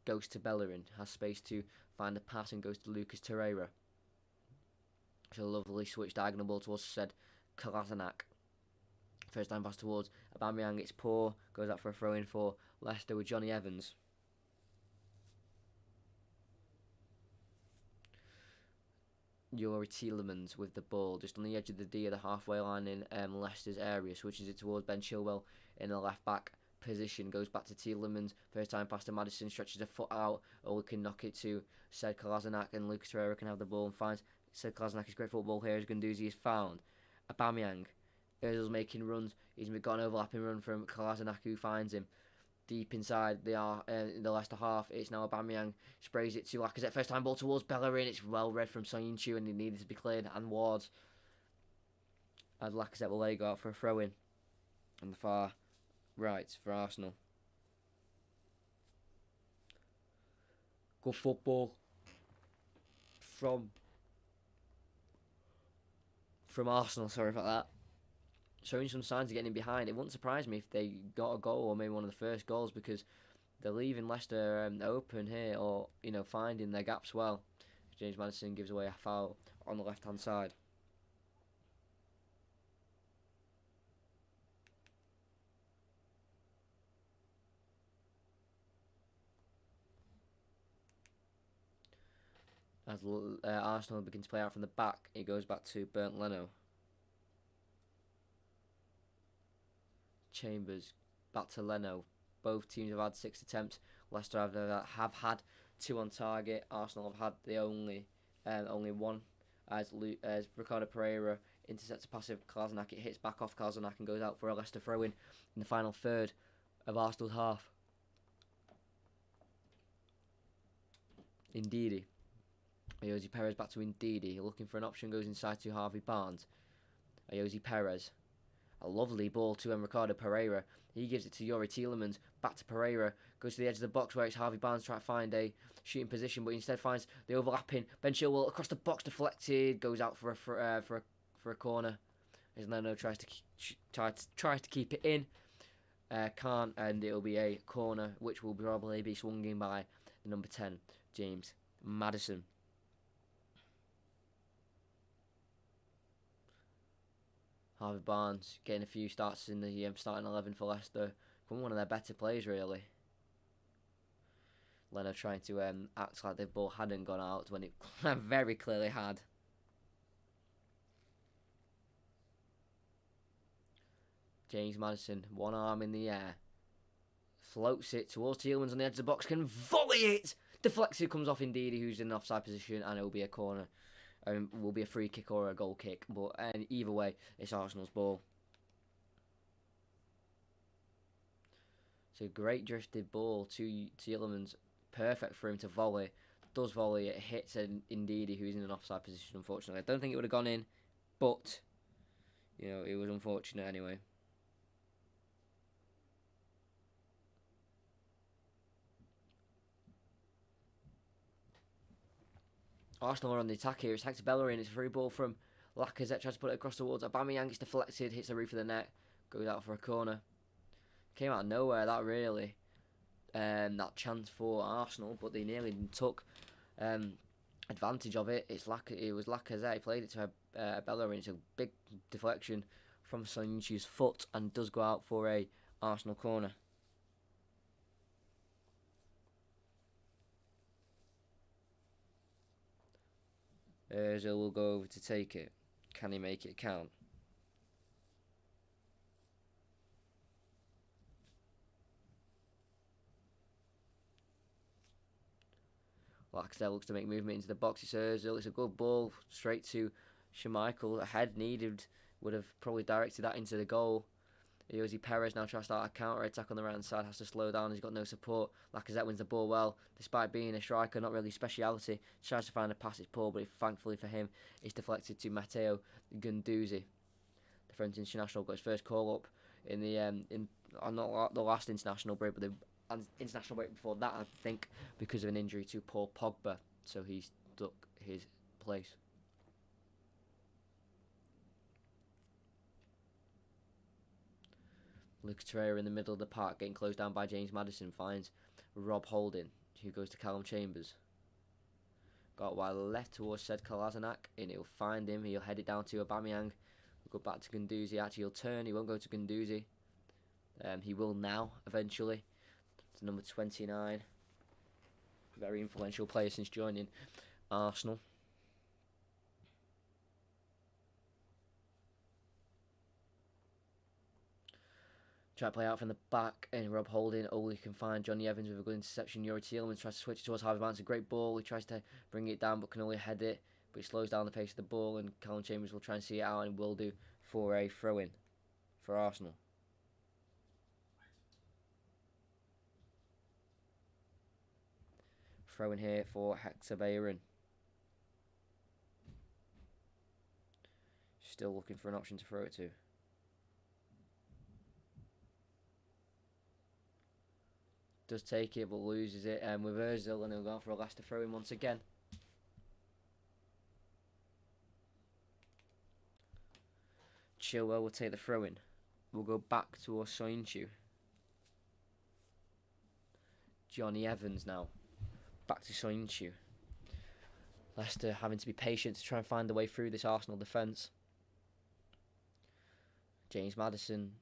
Goes to Bellerin. Has space to find a pass and goes to Lucas Torreira. It's a lovely switch diagonal ball towards said Kolasinac. First time pass towards Aubameyang. It's poor. Goes out for a throw-in for Leicester with Johnny Evans. Youri Tielemans with the ball just on the edge of the D of the halfway line in Leicester's area, switches it towards Ben Chilwell in the left back position, goes back to Tielemans, first time pass to Maddison, stretches a foot out, or we can knock it to said Kolasinac, and Lucas Torreira can have the ball and finds said Kolasinac. His great football here as Guendouzi is found. Aubameyang is making runs. He's got an overlapping run from Kolasinac who finds him deep inside in the Leicester half. It's now Aubameyang, sprays it to Lacazette, first time ball towards Bellerin. It's well read from Soyuncu and it needed to be cleared, and Wards as Lacazette will let it go out for a throw-in on the far right for Arsenal. Good football from Arsenal, sorry about that. Showing some signs of getting behind. It wouldn't surprise me if they got a goal, or maybe one of the first goals, because they're leaving Leicester open here, or finding their gaps well. James Maddison gives away a foul on the left hand side. As Arsenal begin to play out from the back, it goes back to Bernd Leno. Chambers back to Leno. Both teams have had 6 attempts. Leicester have had 2 on target. Arsenal have had the only one. As Ricardo Pereira intercepts a pass of Kolasinac, it hits back off Kolasinac and goes out for a Leicester throw-in in the final third of Arsenal's half. Ndidi. Jose Perez back to Ndidi, looking for an option, goes inside to Harvey Barnes. Jose Perez. A lovely ball to Ricardo Pereira. He gives it to Youri Tielemans. Back to Pereira. Goes to the edge of the box where it's Harvey Barnes trying to find a shooting position, but instead finds the overlapping Ben Chilwell across the box, deflected. Goes out for a corner. As Leno tries to keep it in. Can't, and it'll be a corner, which will probably be swung in by the number 10, James Maddison. Harvey Barnes getting a few starts in the starting 11 for Leicester. From one of their better players, really. Leno trying to act like the ball hadn't gone out when it very clearly had. James Maddison, one arm in the air, floats it towards Tielemans on the edge of the box, can volley it. Deflected, comes off Ndidi, who's in an offside position, and it will be a corner. Will be a free kick or a goal kick, but either way, it's Arsenal's ball. It's a great drifted ball to Tielemans, perfect for him to volley. Does volley, it hits Ndidi, who's in an offside position, unfortunately. I don't think it would have gone in, but, you know, it was unfortunate anyway. Arsenal are on the attack here. It's Hector Bellerin. It's a free ball from Lacazette. Tries to put it across towards Aubameyang. It's deflected. Hits the roof of the net. Goes out for a corner. Came out of nowhere, that really. That chance for Arsenal, but they nearly took advantage of it. It was Lacazette. He played it to Bellerin. It's a big deflection from Soyuncu's foot and does go out for a Arsenal corner. Ozil will go over to take it. Can he make it count? Laxdale looks to make movement into the box. It's Ozil. It's a good ball straight to Schmeichel. A head needed would have probably directed that into the goal. Jose Perez now tries to start a counter-attack on the right side. Has to slow down. He's got no support. Lacazette wins the ball well. Despite being a striker, not really speciality. Tries to find a pass. It's poor, but thankfully for him, it's deflected to Matteo Guendouzi. The French international got his first call-up in the not the last international break, but the international break before that, I think, because of an injury to Paul Pogba. So he's took his place. Lucas Torreira in the middle of the park, getting closed down by James Maddison, finds Rob Holding, who goes to Callum Chambers. Got wide left towards Said Kolasinac, and he'll find him. He'll head it down to Aubameyang. We'll go back to Guendouzi. Actually, he'll turn. He won't go to Guendouzi. He will now, eventually. It's number 29. Very influential player since joining Arsenal. Try to play out from the back, and Rob Holding. He can find Johnny Evans with a good interception. Yuri Tielemans tries to switch towards Harvey Barnes. A great ball. He tries to bring it down, but can only head it. But he slows down the pace of the ball, and Callum Chambers will try and see it out, and will do for a throw-in for Arsenal. Throw-in here for Hector Bellerin. Still looking for an option to throw it to. Does take it, but loses it with Ozil, and he'll go for a Leicester throw-in once again. Chilwell will take the throw-in. We'll go back to Soyuncu. Johnny Evans now. Back to Soyuncu. Leicester having to be patient to try and find a way through this Arsenal defence. James Maddison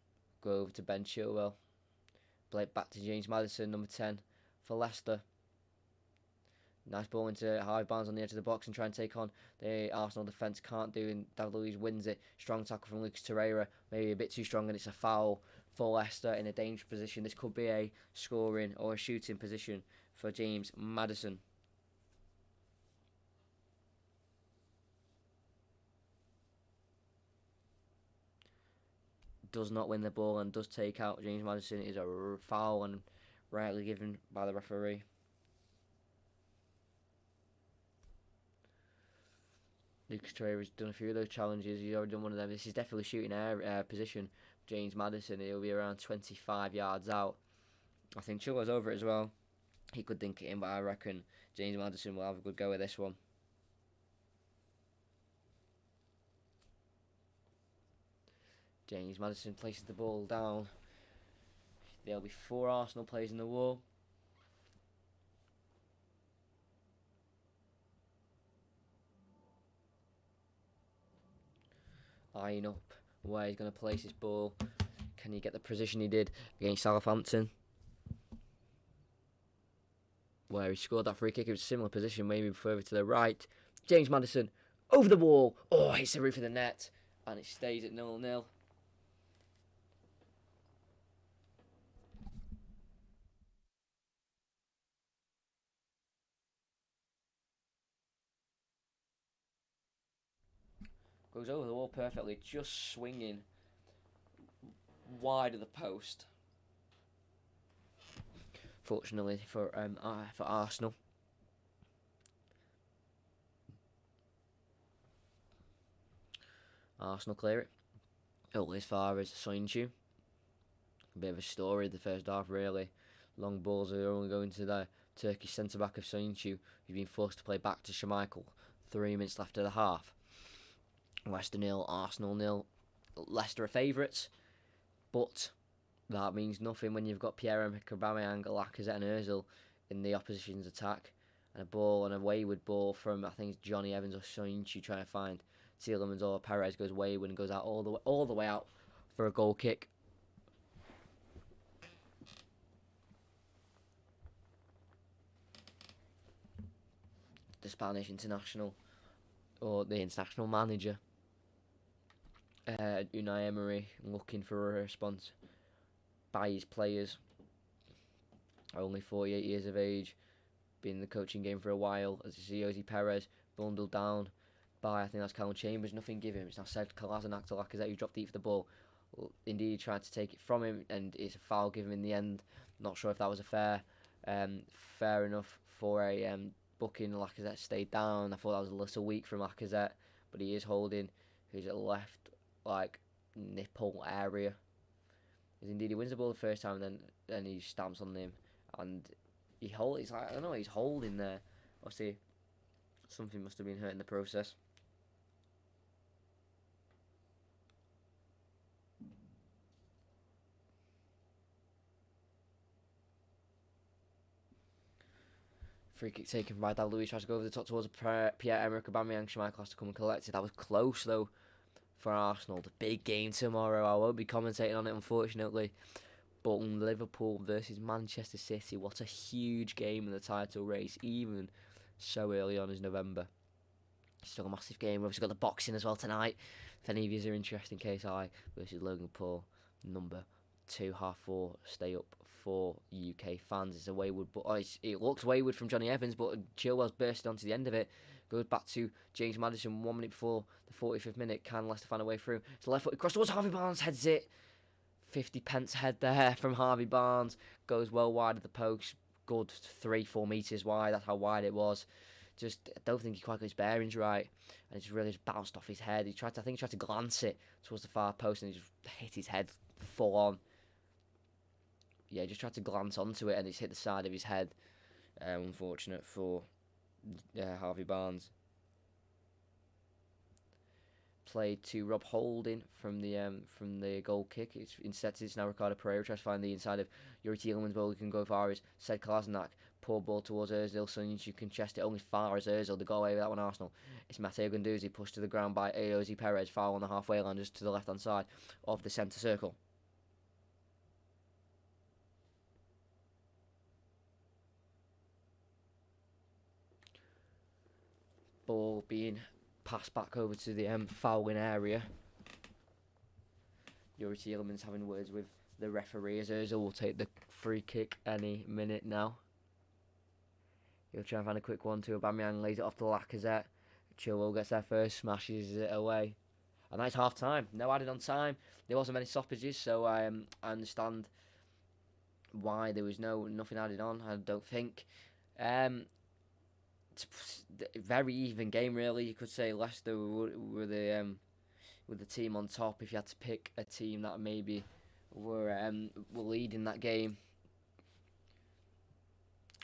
go over to Ben Chilwell. Blake back to James Maddison, number 10 for Leicester. Nice ball into Harvey Barnes on the edge of the box and try and take on the Arsenal defence. Can't do, and David Luiz wins it. Strong tackle from Lucas Torreira. Maybe a bit too strong, and it's a foul for Leicester in a dangerous position. This could be a scoring or a shooting position for James Maddison. Does not win the ball and does take out James Maddison. Is a foul and rightly given by the referee. Lucas Torreira's done a few of those challenges. He's already done one of them. This is definitely shooting air position. James Maddison, he'll be around 25 yards out. I think Chilwell's over it as well. He could dink it in, but I reckon James Maddison will have a good go at this one. James Maddison places the ball down. There'll be 4 Arsenal players in the wall. Eyeing up where he's going to place his ball. Can he get the position he did against Southampton, where he scored that free kick? It was a similar position, maybe further to the right. James Maddison over the wall. Oh, hits the roof of the net, and it stays at 0-0. Goes over the wall perfectly, just swinging wide of the post. Fortunately for Arsenal. Arsenal clear it. Only as far as Soyuncu. A bit of a story the first half, really. Long balls are only going to the Turkish centre back of Soyuncu, who's been forced to play back to Schmeichel. 3 minutes left of the half. Leicester 0, Arsenal 0. Leicester are favourites, but that means nothing when you've got Pierre-Emerick Aubameyang, Lacazette and Ozil in the opposition's attack. And a wayward ball from, I think it's Johnny Evans or Soyuncu trying to find Tielemans or Perez, goes wayward and goes out all the way out for a goal kick. The Spanish international, or the international manager, Unai Emery, looking for a response by his players. Only 48 years of age, been in the coaching game for a while. As you see, Jose Perez bundled down by, I think that's Callum Chambers. Nothing given him. It's now said Kolasinac to Lacazette, who dropped deep for the ball. Indeed, he tried to take it from him, and it's a foul given in the end. Not sure if that was a fair enough for a booking. Lacazette stayed down. I thought that was a little weak from Lacazette, but he is holding his left nipple area. As indeed, he wins the ball the first time, and then he stamps on him, and he's like, I don't know what he's holding there. Obviously, something must have been hurt in the process. Free kick taken by David Luiz, tries to go over the top towards Pierre-Emerick Aubameyang. Schmeichel has to come and collect it. That was close though for Arsenal. The big game tomorrow. I won't be commentating on it, unfortunately. But Liverpool versus Manchester City. What a huge game in the title race, even so early on as November. Still a massive game. We've obviously got the boxing as well tonight. If any of you are interested, KSI versus Logan Paul. Number 2, 4:30. Stay up for UK fans. It's a wayward, but it looks wayward from Johnny Evans, but Chilwell's bursted onto the end of it. Goes back to James Maddison 1 minute before the 45th minute. Can Leicester find a way through? It's left foot across towards Harvey Barnes, heads it. 50 pence head there from Harvey Barnes. Goes well wide of the post. Good 3-4 metres wide. That's how wide it was. Just, I don't think he quite got his bearings right. And it just really just bounced off his head. I think he tried to glance it towards the far post and he just hit his head full on. Yeah, just tried to glance onto it and it's hit the side of his head. Unfortunate for Harvey Barnes. Played to Rob Holding from the goal kick. Instead, it's now Ricardo Pereira tries to find the inside of Yuri Tielemans' ball. He can go far as said Kolasinac. Poor ball towards Ozil. Soyuncu can chest it only far as Ozil. The goal away with that one, Arsenal. It's Matteo Guendouzi pushed to the ground by Jose Perez. Foul on the halfway line just to the left hand side of the centre circle. Ball being passed back over to the fouling area. Yuri Tielemans having words with the referee as Ozil will take the free kick any minute now. He'll try and find a quick one to Aubameyang, lays it off to Lacazette. Chilwell gets there first, smashes it away. And that's half time. No added on time. There wasn't many stoppages, so I understand why there was nothing added on. I don't think. Very even game, really. You could say Leicester were the team on top. If you had to pick a team that maybe were leading that game,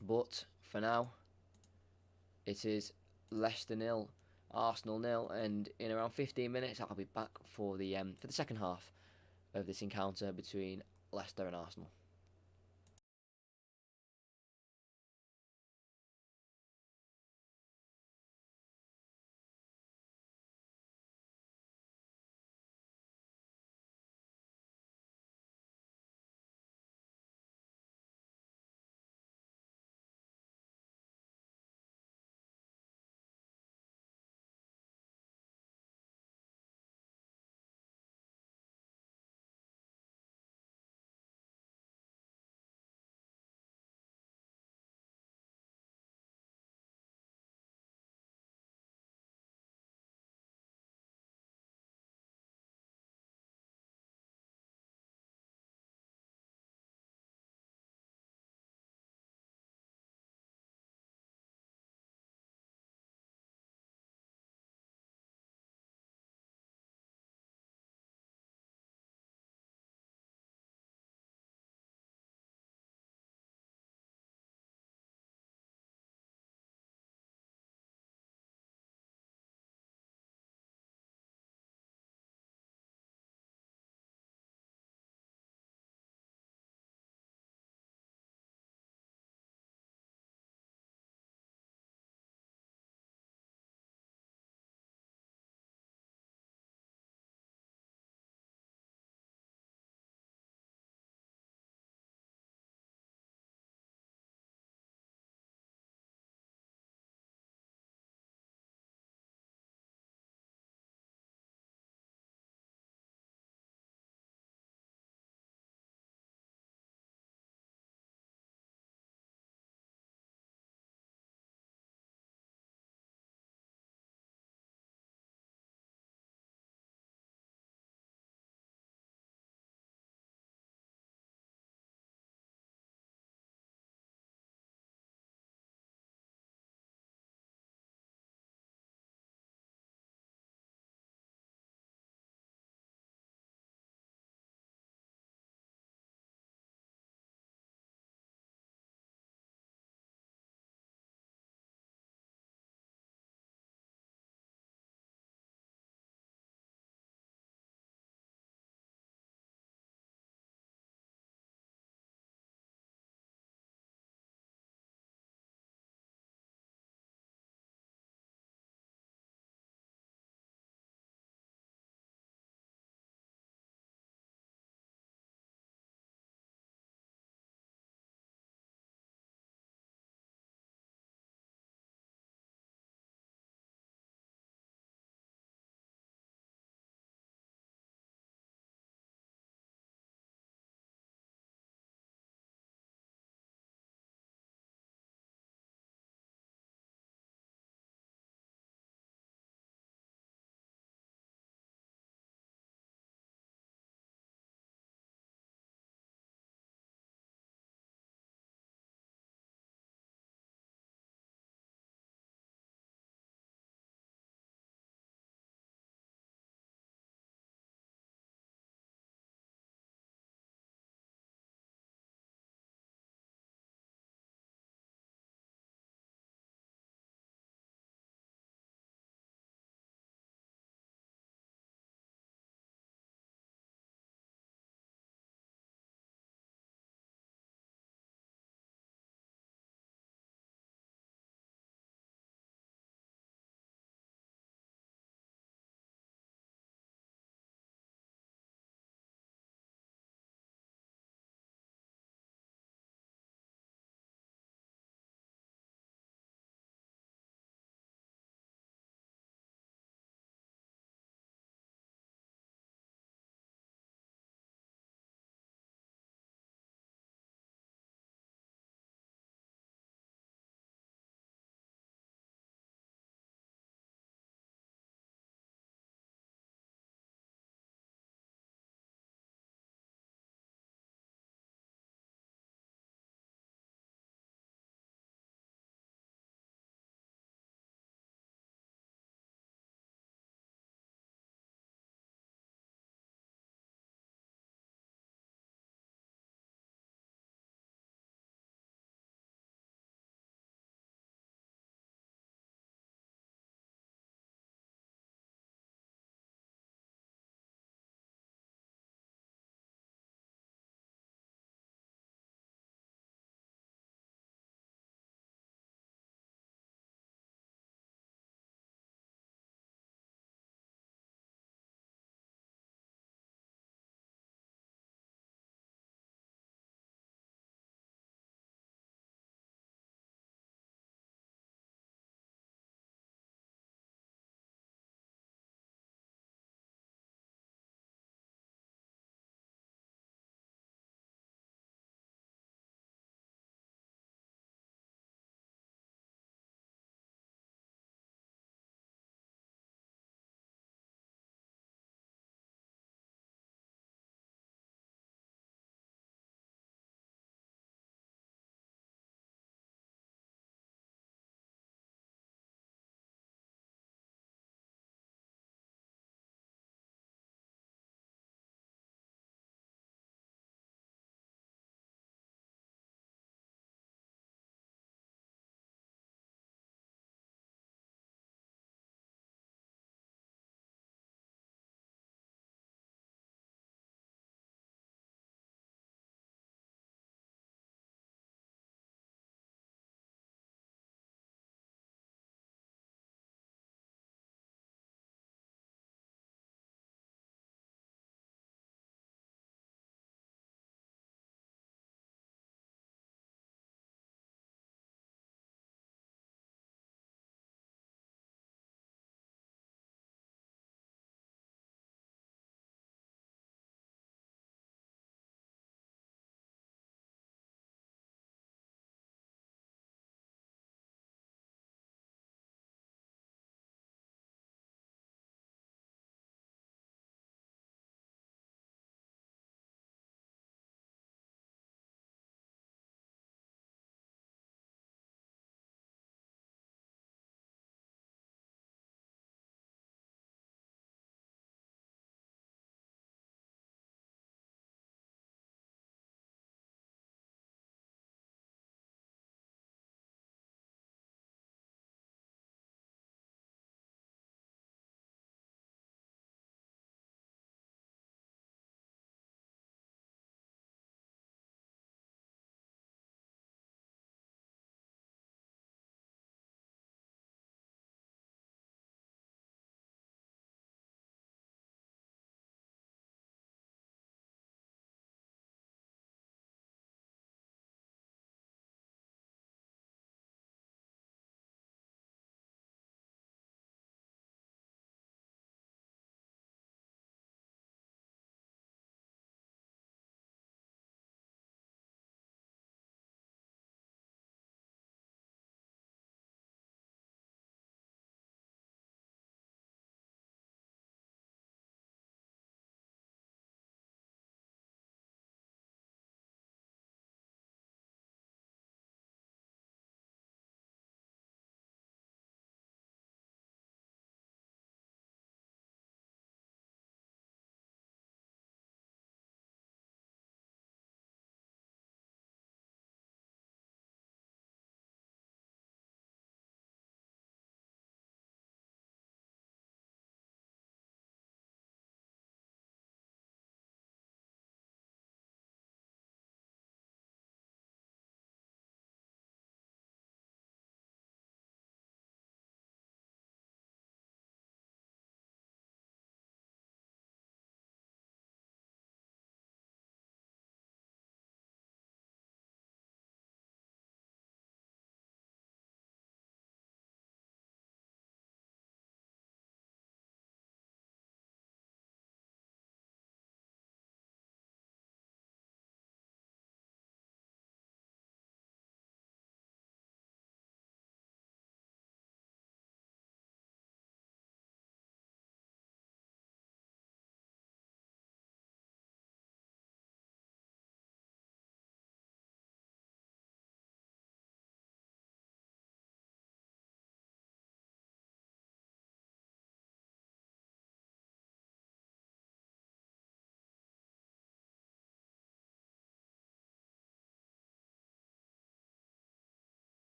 but for now, it is Leicester 0, Arsenal 0, and in around 15 minutes, I'll be back for the second half of this encounter between Leicester and Arsenal.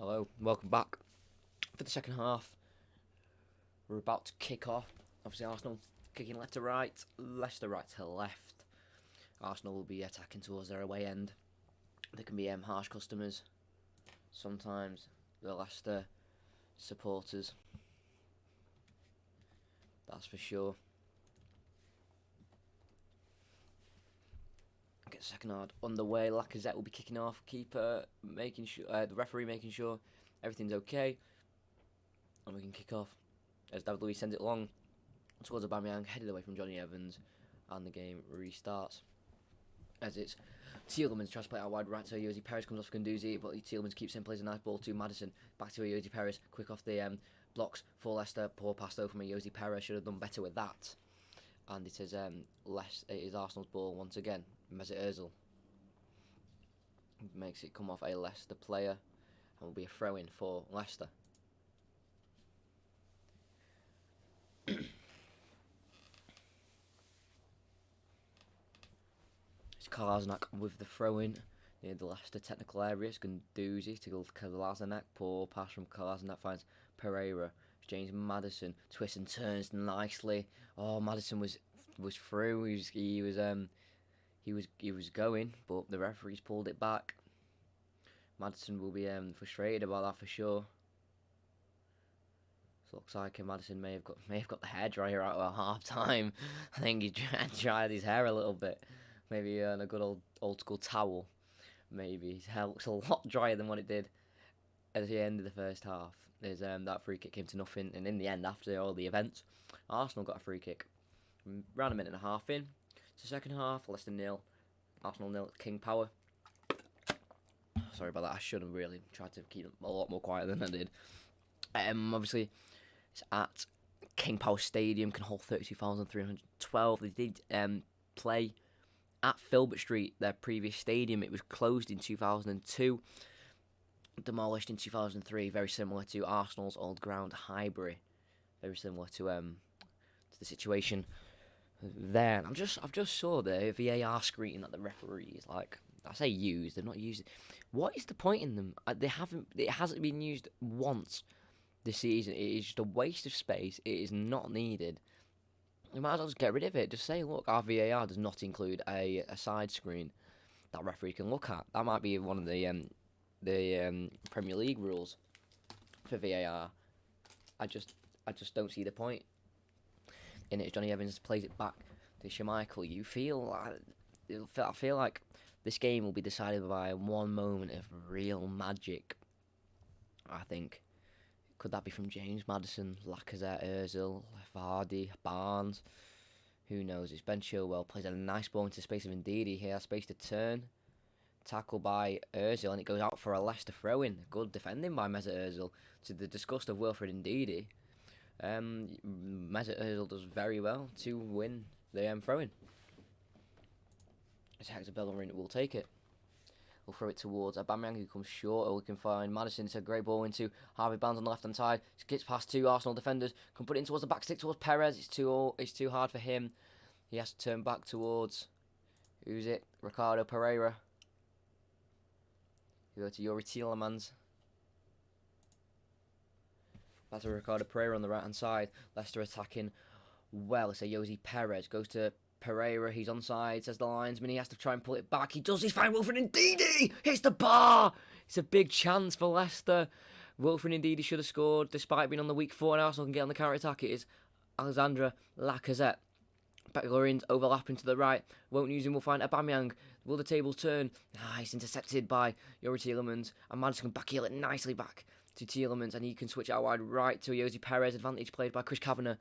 Hello, welcome back for the second half. We're about to kick off. Obviously, Arsenal kicking left to right, Leicester right to left. Arsenal will be attacking towards their away end. They can be harsh customers. Sometimes the Leicester supporters. That's for sure. Get second half underway. Lacazette will be kicking off. Keeper making sure, the referee making sure everything's okay, and we can kick off. As David Luiz sends it long towards Aubameyang, headed away from Johnny Evans, and the game restarts. As it's Tielemans tries to play out wide right to Ayoze Perez, comes off Guendouzi, but Tielemans keeps in, plays a nice ball to Maddison, back to Ayoze Perez, quick off the blocks for Leicester, poor pass though from Ayoze Perez, should have done better with that. And it is it is Arsenal's ball once again. Mesut Ozil makes it come off a Leicester player, and will be a throw-in for Leicester. It's Kolasinac with the throw-in near the Leicester technical areas. Guendouzi to Kolasinac. Poor pass from Kolasinac finds Pereira. James Maddison twists and turns nicely. Oh, Maddison was through. He was going, but the referees pulled it back. Maddison will be frustrated about that for sure. So looks like Maddison may have got the hairdryer out at half time. I think he dried his hair a little bit. Maybe a good old school towel. Maybe his hair looks a lot drier than what it did at the end of the first half. There's that free kick came to nothing, and in the end, after all the events, Arsenal got a free kick. Around a minute and a half in. It's the second half. Leicester 0, Arsenal 0. King Power. Sorry about that. I should have really tried to keep it a lot more quiet than I did. Obviously, it's at King Power Stadium. Can hold 32,312. They did play at Filbert Street, their previous stadium. It was closed in 2002, demolished in 2003. Very similar to Arsenal's old ground, Highbury. Very similar to the situation there. I've just saw the VAR screen that the referees, like, I say used, they've not used it. What is the point in them? It hasn't been used once this season. It is just a waste of space. It is not needed. You might as well just get rid of it. Just say, look, our VAR does not include a side screen that referee can look at. That might be one of the Premier League rules for VAR. I just don't see the point in it. Johnny Evans plays it back to Schmeichel. I feel like this game will be decided by one moment of real magic. I think. Could that be from James Maddison, Lacazette, Ozil, Vardy, Barnes? Who knows? It's Ben Chilwell, plays a nice ball into the space of Ndidi. He has space to turn. Tackle by Ozil, and it goes out for a Leicester throw-in. Good defending by Mesut Ozil, to the disgust of Wilfred Ndidi. Mesut Ozil does very well to win the throw-in. As Hector Bellerin will take it. We'll throw it towards Aubameyang, who comes short. Or we can find Maddison. It's a great ball into Harvey Barnes on the left-hand side. Gets past two Arsenal defenders. Can put it in towards the back stick towards Perez. It's too hard for him. He has to turn back towards, who's it? Ricardo Pereira. We go to Youri Tielemans. That's a Ricardo Pereira on the right-hand side. Leicester attacking well. It's a Ayoze Perez. Goes to Pereira, he's onside, says the linesman. He has to try and pull it back. He does. He's fine. Wilfred Ndidi hits the bar. It's a big chance for Leicester. Wilfred Ndidi should have scored, despite being on the weak foot, and Arsenal can get on the counter-attack. It is Alexandre Lacazette. Bellerin's overlapping to the right. Won't use him. We'll find Aubameyang. Will the tables turn? Nice, intercepted by Youri Tielemans. And Maddison can backheel it nicely back to Tielemans, and he can switch out wide right to Ayoze Perez. Advantage played by Chris Kavanagh,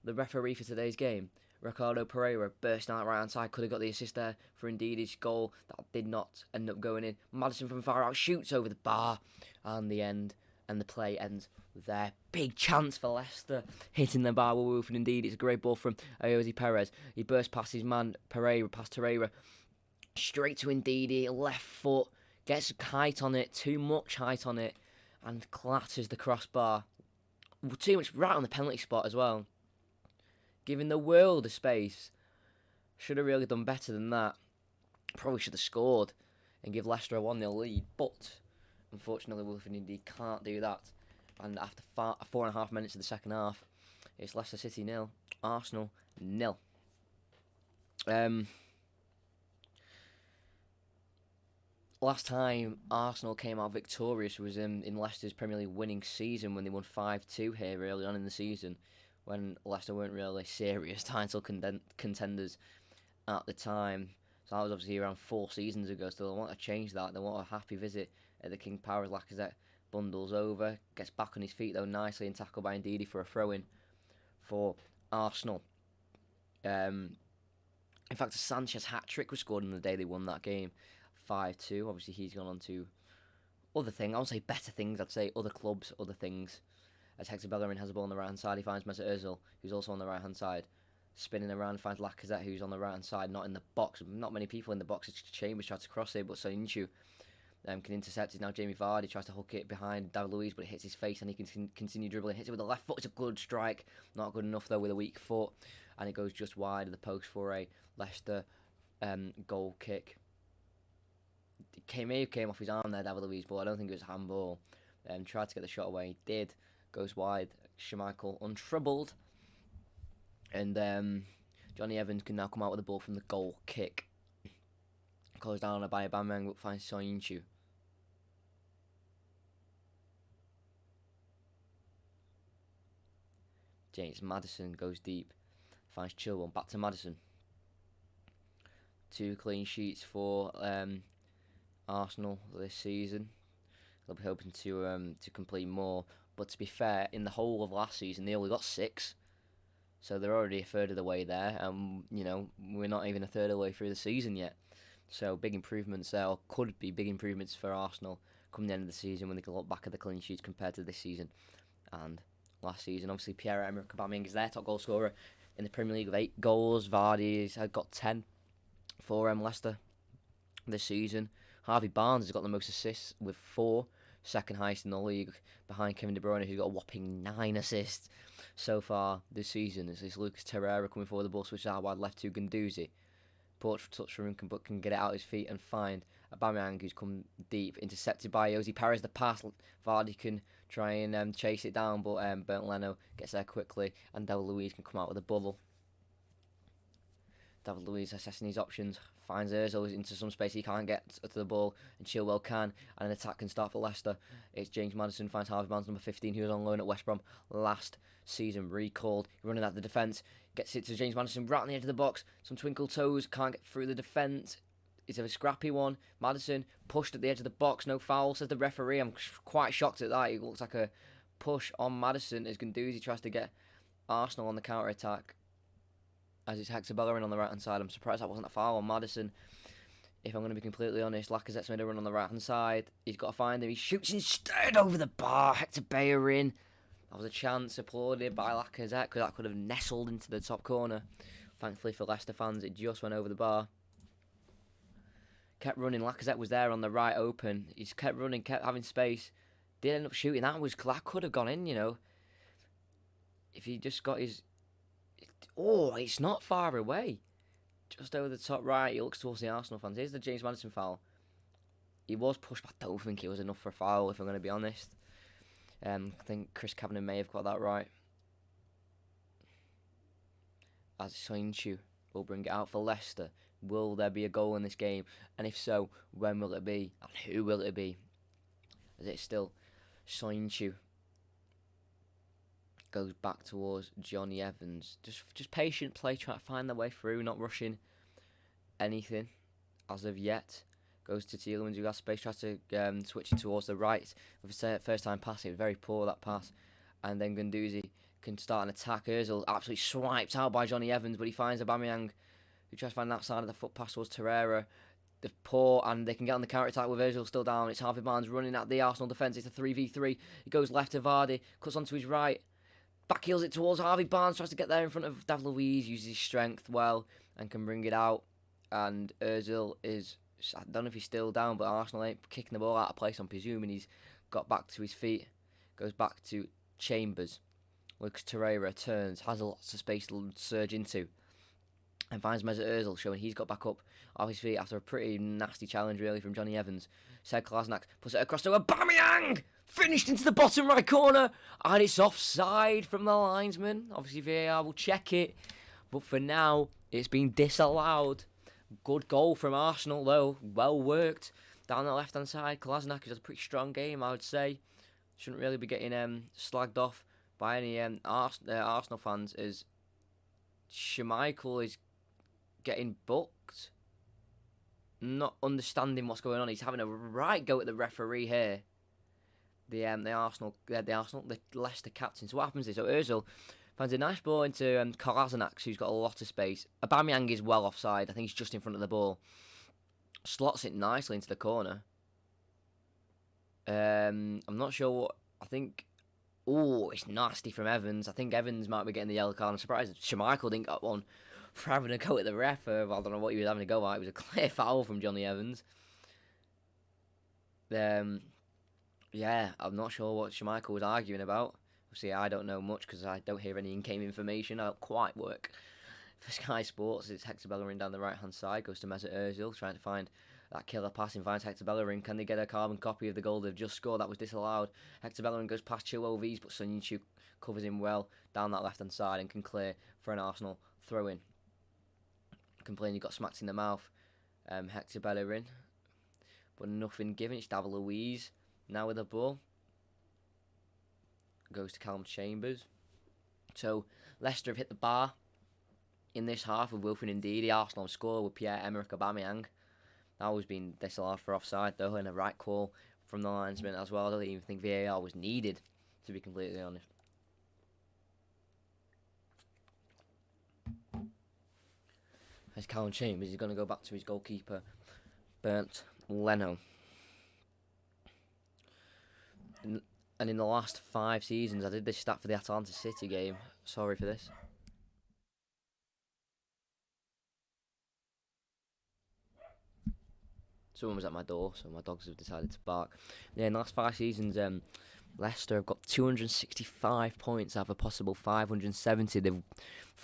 the referee for today's game. Ricardo Pereira bursting out right hand side, could have got the assist there for Ndidi's goal. That did not end up going in. Maddison from far out shoots over the bar, and the play ends there. Big chance for Leicester, hitting the bar with Wilfred Ndidi. It's a great ball from Ayoze Perez. He bursts past his man Pereira, past Torreira, straight to Ndidi, left foot, gets height on it, too much height on it, and clatters the crossbar. Too much right on the penalty spot as well. Giving the world of space. Should have really done better than that. Probably should have scored and give Leicester a 1-0 lead. But Unfortunately, Wilfred Indeed can't do that. And after 4.5 minutes of the second half, it's Leicester City 0, Arsenal 0. Last time Arsenal came out victorious was in Leicester's Premier League winning season when they won 5-2 here early on in the season, when Leicester weren't really serious title contenders at the time. So that was obviously around 4 seasons ago, so they want to change that. They want a happy visit at the King Power as Lacazette bundles over, gets back on his feet though nicely and tackled by Ndidi for a throw-in for Arsenal. In fact, a Sanchez hat-trick was scored on the day they won that game, 5-2. Obviously, he's gone on to other things. I won't say better things, I'd say other clubs, other things. As Hector Bellerin has the ball on the right-hand side, he finds Mesut Ozil, who's also on the right-hand side. Spinning around, finds Lacazette, who's on the right-hand side, not in the box. Not many people in the box. Chambers tried to cross it, but Soyuncu can intercept it. Now Jamie Vardy tries to hook it behind David Luiz, but it hits his face and he can continue dribbling. Hits it with the left foot. It's a good strike. Not good enough, though, with a weak foot. And it goes just wide of the post for a Leicester goal kick. May have came off his arm there, David Luiz, but I don't think it was a handball. Tried to get the shot away. Did. Goes wide. Schmeichel untroubled. And Johnny Evans can now come out with the ball from the goal kick. Closed down by Aubameyang, but finds Soyuncu. James Maddison goes deep. Finds Chilwell. Back to Maddison. 2 clean sheets for Arsenal this season. They'll be hoping to complete more. But to be fair, in the whole of last season, they only got 6. So they're already a third of the way there. And, we're not even a third of the way through the season yet. So big improvements there, or could be big improvements for Arsenal come the end of the season when they can look back at the clean sheets compared to this season and last season. Obviously, Pierre-Emerick Aubameyang is their top goal scorer in the Premier League with 8 goals. Vardy has got 10 for Leicester this season. Harvey Barnes has got the most assists with 4, second highest in the league, behind Kevin De Bruyne, who's got a whopping 9 assists so far this season. It's Lucas Torreira coming forward the ball, switches out wide left to Guendouzi. Porch touch from him, but can get it out his feet and find Aubameyang, who's come deep, intercepted by Jose Perez. The pass, Vardy can try and chase it down, but Bernd Leno gets there quickly, and David Luiz can come out with a bubble. David Luiz assessing his options, finds Ozil into some space he can't get to the ball, and Chilwell can, and an attack can start for Leicester. It's James Maddison, finds Harvey Barnes, number 15, who was on loan at West Brom last season, recalled, running at the defence, gets it to James Maddison right on the edge of the box, some twinkle toes, can't get through the defence. It's a scrappy one. Maddison pushed at the edge of the box, no foul, says the referee. I'm quite shocked at that. It looks like a push on Maddison as Guendouzi tries to get Arsenal on the counter-attack. As it's Hector Bellerin on the right-hand side. I'm surprised that wasn't a foul on Maddison. If I'm going to be completely honest, Lacazette's made a run on the right-hand side. He's got to find him. He shoots instead over the bar. Hector Bellerin. That was a chance applauded by Lacazette because that could have nestled into the top corner. Thankfully for Leicester fans, it just went over the bar. Kept running. Lacazette was there on the right open. He's kept running, kept having space. Did end up shooting. That could have gone in, If he just got his... Oh, it's not far away. Just over the top right. He looks towards the Arsenal fans. Here's the James Maddison foul. He was pushed, but I don't think it was enough for a foul, if I'm going to be honest. I think Chris Kavanagh may have got that right. As Soyuncu will bring it out for Leicester. Will there be a goal in this game? And if so, when will it be? And who will it be? As it's still Soyuncu. Goes back towards Johnny Evans. Just patient play, trying to find their way through, not rushing anything as of yet. Goes to Tielemans, who has space, tries to switch it towards the right with his first time passing. Very poor, that pass. And then Guendouzi can start an attack. Ozil absolutely swiped out by Johnny Evans, but he finds Aubameyang, who tries to find that side of the foot pass towards Torreira. They're poor, and they can get on the counter-attack with Ozil still down. It's Harvey Barnes running at the Arsenal defence. It's a 3v3. He goes left to Vardy, cuts onto his right. Backheels it towards Harvey Barnes, tries to get there in front of David Luiz, uses his strength well, and can bring it out. And Ozil is, I don't know if he's still down, but Arsenal ain't kicking the ball out of place. I'm presuming he's got back to his feet. Goes back to Chambers. Lucas Torreira turns, has lots of space to surge into. and finds Mesut Ozil, showing he's got back up off his feet after a pretty nasty challenge, really, from Johnny Evans. Said Kolasinac puts it across to Aubameyang, finished into the bottom right corner, and it's offside from the linesman. Obviously, VAR will check it, but for now, it's been disallowed. Good goal from Arsenal, though. Well worked down the left-hand side. Kolasinac has a pretty strong game, I would say. Shouldn't really be getting slagged off by any Arsenal fans, as Schmeichel is getting booked. Not understanding what's going on. He's having a right go at the referee here. The Leicester captain. So what happens is, Ozil finds a nice ball into Kolasinac, who's got a lot of space. Aubameyang is well offside. I think he's just in front of the ball. Slots it nicely into the corner. I'm not sure what. I think. Oh, it's nasty from Evans. I think Evans might be getting the yellow card. I'm surprised Schmeichel didn't get one for having a go at the ref. I don't know what he was having a go at. It was a clear foul from Johnny Evans. Yeah, I'm not sure what Schmeichel was arguing about. Obviously, I don't know much because I don't hear any in-game information. I don't quite work for Sky Sports. It's Hector Bellerin down the right-hand side. Goes to Mesut Ozil, trying to find that killer pass and finds Hector Bellerin. Can they get a carbon copy of the goal they've just scored? That was disallowed. Hector Bellerin goes past Chilwell V's, but Son Heung-min covers him well down that left-hand side and can clear for an Arsenal throw-in. Completely got smacked in the mouth. Hector Bellerin, but nothing given. It's David Luiz now with the ball. Goes to Callum Chambers. So Leicester have hit the bar in this half with Wilfred Ndidi. Arsenal have scored with Pierre-Emerick Aubameyang. That was been disallowed for offside though, and a right call from the linesman as well. I don't even think VAR was needed, to be completely honest. There's Callum Chambers. He's going to go back to his goalkeeper, Bernd Leno. And in the last 5 seasons, I did this stat for the Atalanta City game. Sorry for this. Someone was at my door, so my dogs have decided to bark. Yeah, in the last 5 seasons, Leicester have got 265 points out of a possible 570. They've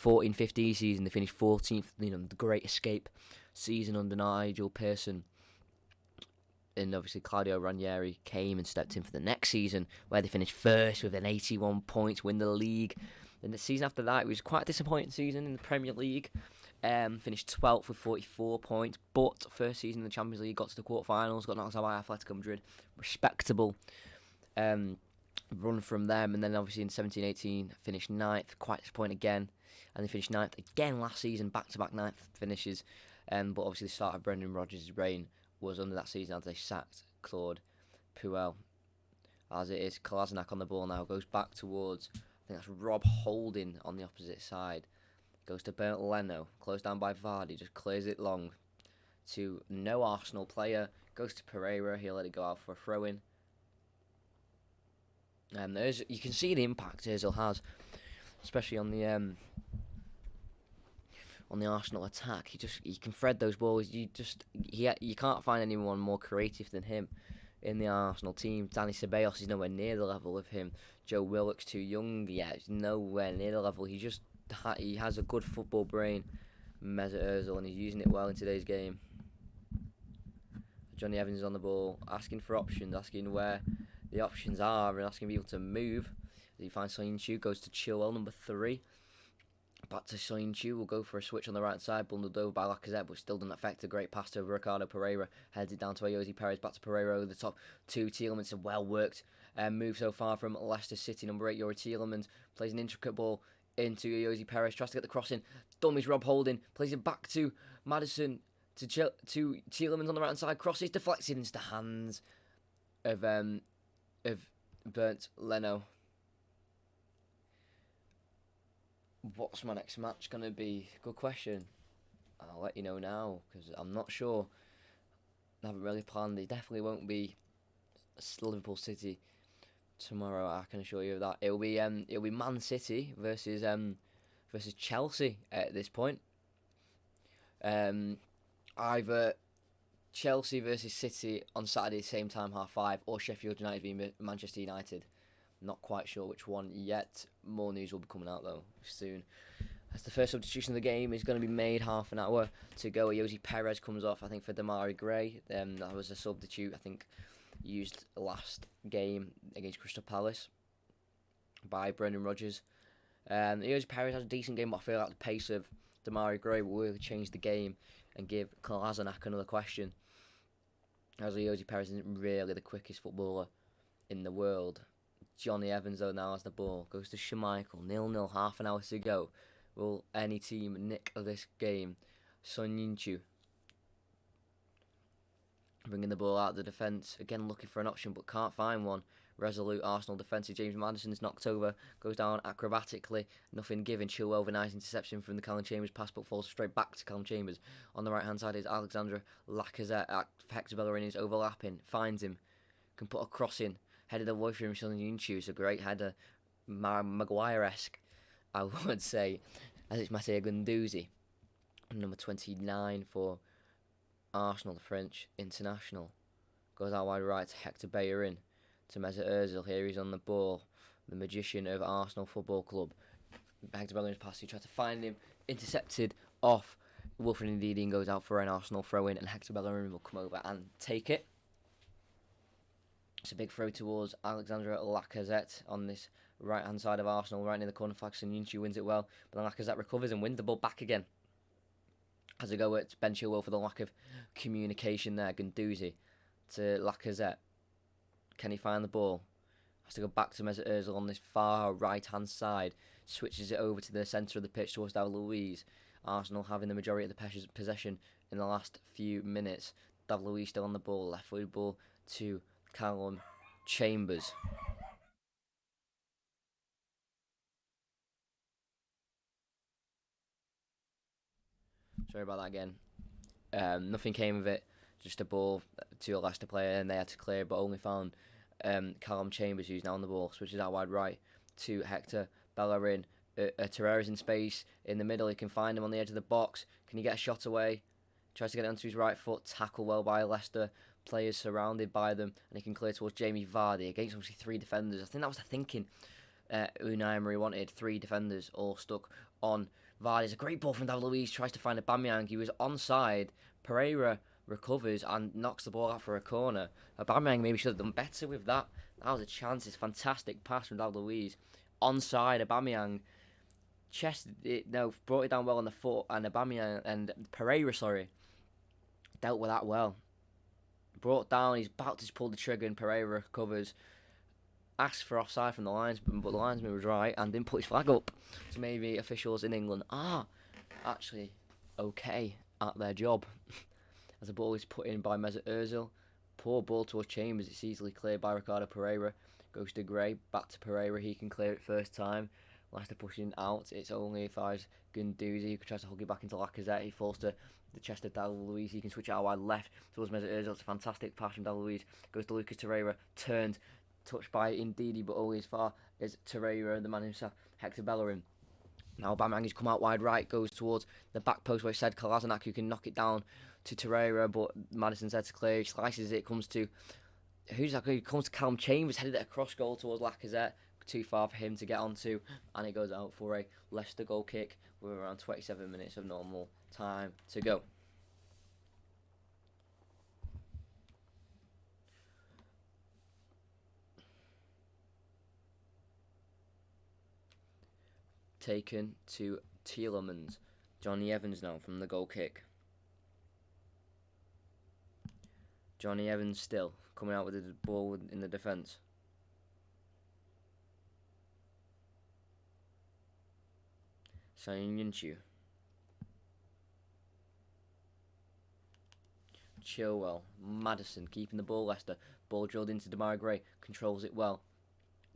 14-15 season. They finished 14th. The Great Escape season under Nigel Pearson. And obviously Claudio Ranieri came and stepped in for the next season, where they finished first with an 81 points, win the league. And the season after that, it was quite a disappointing season in the Premier League. Finished 12th with 44 points, but first season in the Champions League, got to the quarterfinals, got knocked out by Atletico Madrid. Respectable run from them, and then obviously in 17-18 finished 9th, quite disappointing again, and they finished 9th again last season, back-to-back 9th finishes. But obviously the start of Brendan Rodgers' reign was under that season as they sacked Claude Puel. As it is, Kolasinac on the ball now, goes back towards, I think that's Rob Holding on the opposite side. Goes to Bernd Leno, closed down by Vardy, just clears it long to no Arsenal player. Goes to Pereira, he'll let it go out for a throw-in. You can see the impact Ozil has, especially on the Arsenal attack. He can thread those balls. You can't find anyone more creative than him in the Arsenal team. Danny Ceballos is nowhere near the level of him. Joe Willock's too young. Yeah, he's nowhere near the level. He has a good football brain, Mesut Ozil, and he's using it well in today's game. Johnny Evans is on the ball, asking for options, asking where the options are, and asking people to move. He finds Son Heung-min, goes to Chilwell, number 3. Back to Son Heung-min, will go for a switch on the right side, bundled over by Lacazette, but still doesn't affect a great pass to Ricardo Pereira. Heads it down to Ayoze Perez, back to Pereira over the top to Tielemans. A well worked move so far from Leicester City. Number 8, Youri Tielemans, plays an intricate ball into Ayoze Perez, tries to get the cross in. Dummies Rob Holding, plays it back to Maddison, to Tielemans on the right hand side. Crosses deflected into the hands of Bernd Leno. What's my next match going to be? Good question. I'll let you know now, because I'm not sure. I haven't really planned. It definitely won't be Liverpool City tomorrow, I can assure you of that. It'll be Man City versus Chelsea at this point. Either Chelsea versus City on Saturday, same time, 5:30, or Sheffield United v Manchester United. Not quite sure which one yet. More news will be coming out though soon. As the first substitution of the game is going to be made, half an hour to go. Yosi Perez comes off, I think, for Damari Gray. That was a substitute, I think, used last game against Crystal Palace by Brendan Rodgers. Yosi Perez has a decent game, but I feel like the pace of Damari Gray will really change the game and give Kolasinac another question. As Yosi Perez isn't really the quickest footballer in the world. Johnny Evans, though, now has the ball. Goes to Schmeichel. 0-0, half an hour to go. Will any team nick this game? Son Yinchu bringing the ball out of the defence. Again, looking for an option, but can't find one. Resolute Arsenal defensive. James Maddison is knocked over. Goes down acrobatically. Nothing given. Chilwell, nice interception from the Callum Chambers pass, but falls straight back to Callum Chambers. On the right-hand side is Alexandre Lacazette. Hector Bellerin is overlapping. Finds him. Can put a cross in. Headed away from Son Yinchu. It's a great header. Maguire-esque, I would say, as it's Matteo Guendouzi, number 29 for Arsenal, the French international. Goes out wide right to Hector Bellerin, to Mesut Ozil. Here he's on the ball, the magician of Arsenal Football Club. Hector Bellerin's pass, he tried to find him, intercepted off. Wilfred Ndidi goes out for an Arsenal throw-in, and Hector Bellerin will come over and take it. It's a big throw towards Alexandre Lacazette on this right-hand side of Arsenal, right near the corner flag. Yinchu wins it well, but then Lacazette recovers and wins the ball back again. Has a go at Ben Chilwell for the lack of communication there. Guendouzi to Lacazette. Can he find the ball? Has to go back to Mesut Ozil on this far right-hand side. Switches it over to the centre of the pitch towards David Luiz. Arsenal having the majority of the possession in the last few minutes. David Luiz still on the ball. Left-footed ball to Callum Chambers. Sorry about that again. Nothing came of it. Just a ball to a Leicester player, and they had to clear, but only found Callum Chambers, who's now on the ball. Switches out wide right to Hector Bellerin. Torreira's in space in the middle. He can find him on the edge of the box. Can he get a shot away? Tries to get it onto his right foot. Tackle well by Leicester. Players surrounded by them, and he can clear towards Jamie Vardy against obviously 3 defenders. I think that was the thinking Unai Emery wanted. 3 defenders all stuck on Vardy. It's a great ball from David Luiz. Tries to find Aubameyang. He was onside. Pereira recovers and knocks the ball out for a corner. Aubameyang maybe should have done better with that. That was a chance. It's a fantastic pass from David Luiz. Onside, Aubameyang brought it down well on the foot, and Aubameyang and Pereira, dealt with that well. Brought down, he's about to pull the trigger, and Pereira recovers. Asks for offside from the linesman, but the linesman was right and didn't put his flag up. So maybe officials in England are actually okay at their job. As the ball is put in by Mesut Ozil. Poor ball towards Chambers. It's easily cleared by Ricardo Pereira. Goes to Gray. Back to Pereira. He can clear it first time. Leicester pushing out. It's only if I was Guendouzi who tries to hug it back into Lacazette. He falls to the chest of David Luiz. He can switch out wide left towards Mesut Ozil. It's a fantastic pass from David Luiz. Goes to Lucas Torreira. Turned. Touched by Ndidi, but only as far as Torreira, the man himself, Hector Bellerin. Now Aubameyang has come out wide right, goes towards the back post where he said Kolasinac, who can knock it down to Torreira, but Maddison's head to clear. He slices it, comes to Callum Chambers, headed it across goal towards Lacazette. Too far for him to get onto, and it goes out for a Leicester goal kick with around 27 minutes of normal time to go. Taken to Tielemans. Johnny Evans now from the goal kick. Johnny Evans still coming out with the ball in the defence. Son Yinchu. Chilwell. Maddison keeping the ball. Leicester. Ball drilled into Damari Gray. Controls it well.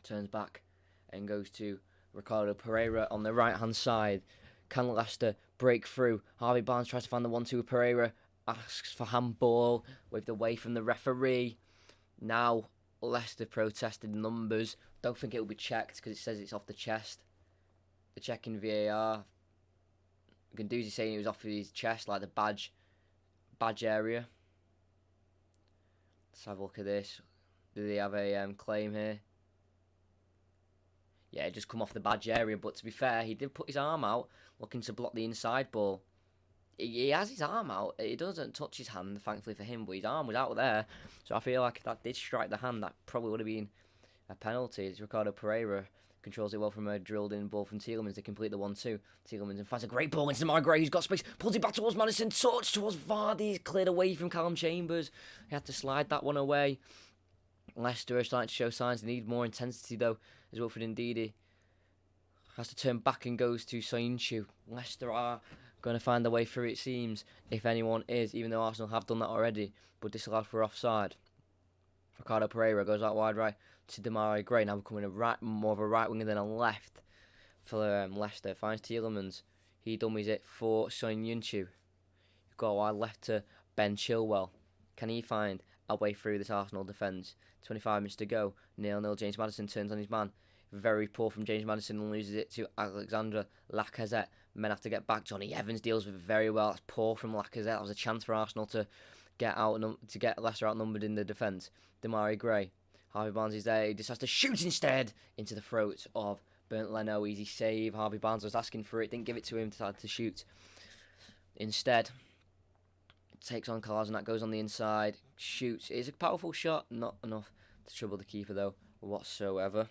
Turns back and goes to Ricardo Pereira on the right-hand side. Can Leicester break through? Harvey Barnes tries to find the 1-2 with Pereira. Asks for handball. Waved away from the referee. Now Leicester protested numbers. Don't think it will be checked because it says it's off the chest. The check in VAR. Guendouzi saying it was off his chest, like the badge area. Let's have a look at this. Do they have a claim here? yeah, just come off the badge area. But to be fair, he did put his arm out, looking to block the inside ball. He has his arm out. It doesn't touch his hand, thankfully for him, but his arm was out there. So I feel like if that did strike the hand, that probably would have been a penalty. It's Ricardo Pereira controls it well from a drilled-in ball from Tielemans to complete the 1-2. Tielemans finds a great ball into Demarai Gray, who's got space, pulls it back towards Maddison, touch towards Vardy, cleared away from Callum Chambers. He had to slide that one away. Leicester are starting to show signs they need more intensity, though, as Wilfred Ndidi has to turn back and goes to Soyuncu. Leicester are going to find a way through, it seems, if anyone is, even though Arsenal have done that already, but disallowed for offside. Ricardo Pereira goes out wide right to Demarai Gray, now becoming more of a right winger than a left for Leicester. Finds Tielemans. He dummies it for Soyuncu. You've got wide left to Ben Chilwell. Can he find a way through this Arsenal defence? 25 minutes to go. 0-0. James Maddison turns on his man. Very poor from James Maddison and loses it to Alexandre Lacazette. Men have to get back. Johnny Evans deals with it very well. That's poor from Lacazette. That was a chance for Arsenal to get Leicester outnumbered in the defence. Demarai Gray. Harvey Barnes is there. He decides to shoot instead into the throat of Bernd Leno. Easy save. Harvey Barnes was asking for it. Didn't give it to him. Decided to shoot instead. Takes on Kolasinac. Goes on the inside. Shoots. It's a powerful shot. Not enough to trouble the keeper though whatsoever.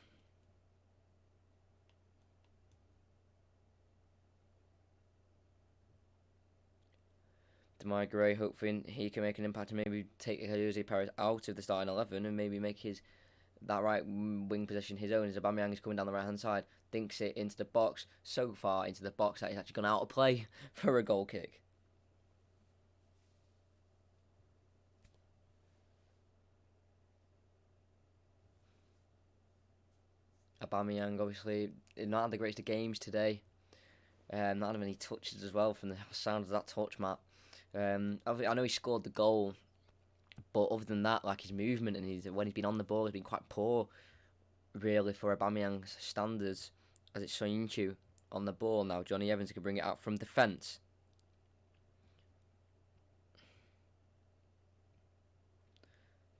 Demarai Gray hoping he can make an impact and maybe take Jose Perez out of the starting 11 and maybe make that right wing position his own, as Aubameyang is coming down the right hand side, dinks it into the box, so far into the box that he's actually gone out of play for a goal kick. Aubameyang obviously not had the greatest of games today. Not having any touches as well from the sound of that touch, Matt. I know he scored the goal, but other than that, like his movement and when he's been on the ball, has been quite poor, really, for Aubameyang's standards. As it's Soyuncu on the ball now, Johnny Evans can bring it out from defence.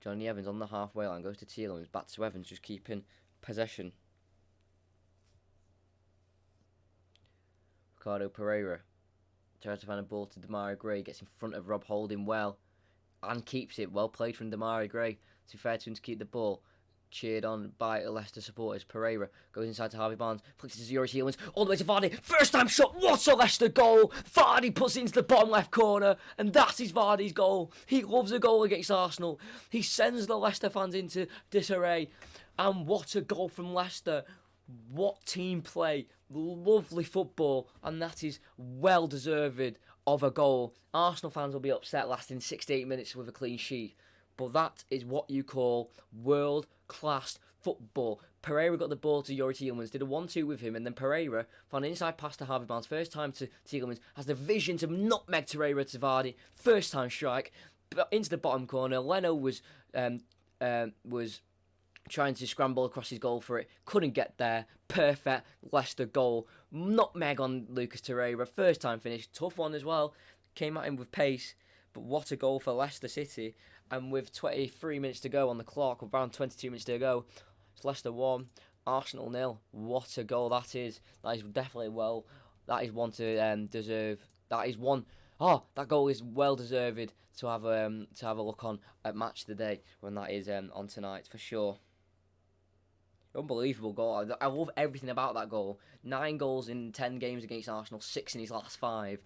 Johnny Evans on the halfway line goes to Tielemans, back to Evans, just keeping possession. Ricardo Pereira tries to find a ball to Demarai Gray, gets in front of Rob Holding well, and keeps it. Well played from Demarai Gray. To be fair to him to keep the ball. Cheered on by Leicester supporters. Pereira goes inside to Harvey Barnes, flicks it to Youri Tielemans, all the way to Vardy. First time shot, what a Leicester goal! Vardy puts it into the bottom left corner, and that is Vardy's goal. He loves a goal against Arsenal. He sends the Leicester fans into disarray. And what a goal from Leicester. What team play. Lovely football, and that is well deserved of a goal. Arsenal fans will be upset lasting 68 minutes with a clean sheet, but that is what you call world-class football. Pereira got the ball to Youri Tielemans, did a 1-2 with him, and then Pereira found an inside pass to Harvey Barnes. First time to Tielemans, has the vision to nutmeg Pereira to Vardy. First time strike, into the bottom corner. Leno was trying to scramble across his goal for it, couldn't get there. Perfect Leicester goal. Nutmeg on Lucas Torreira. First time finish, tough one as well. Came at him with pace, but what a goal for Leicester City. And with 23 minutes to go on the clock, around 22 minutes to go, it's Leicester 1, Arsenal 0. What a goal that is. That is definitely that is one to deserve. That is one. Oh, that goal is well deserved to have a look on at Match of the Day when that is on tonight for sure. Unbelievable goal. I love everything about that goal. 9 goals in 10 games against Arsenal, 6 in his last 5.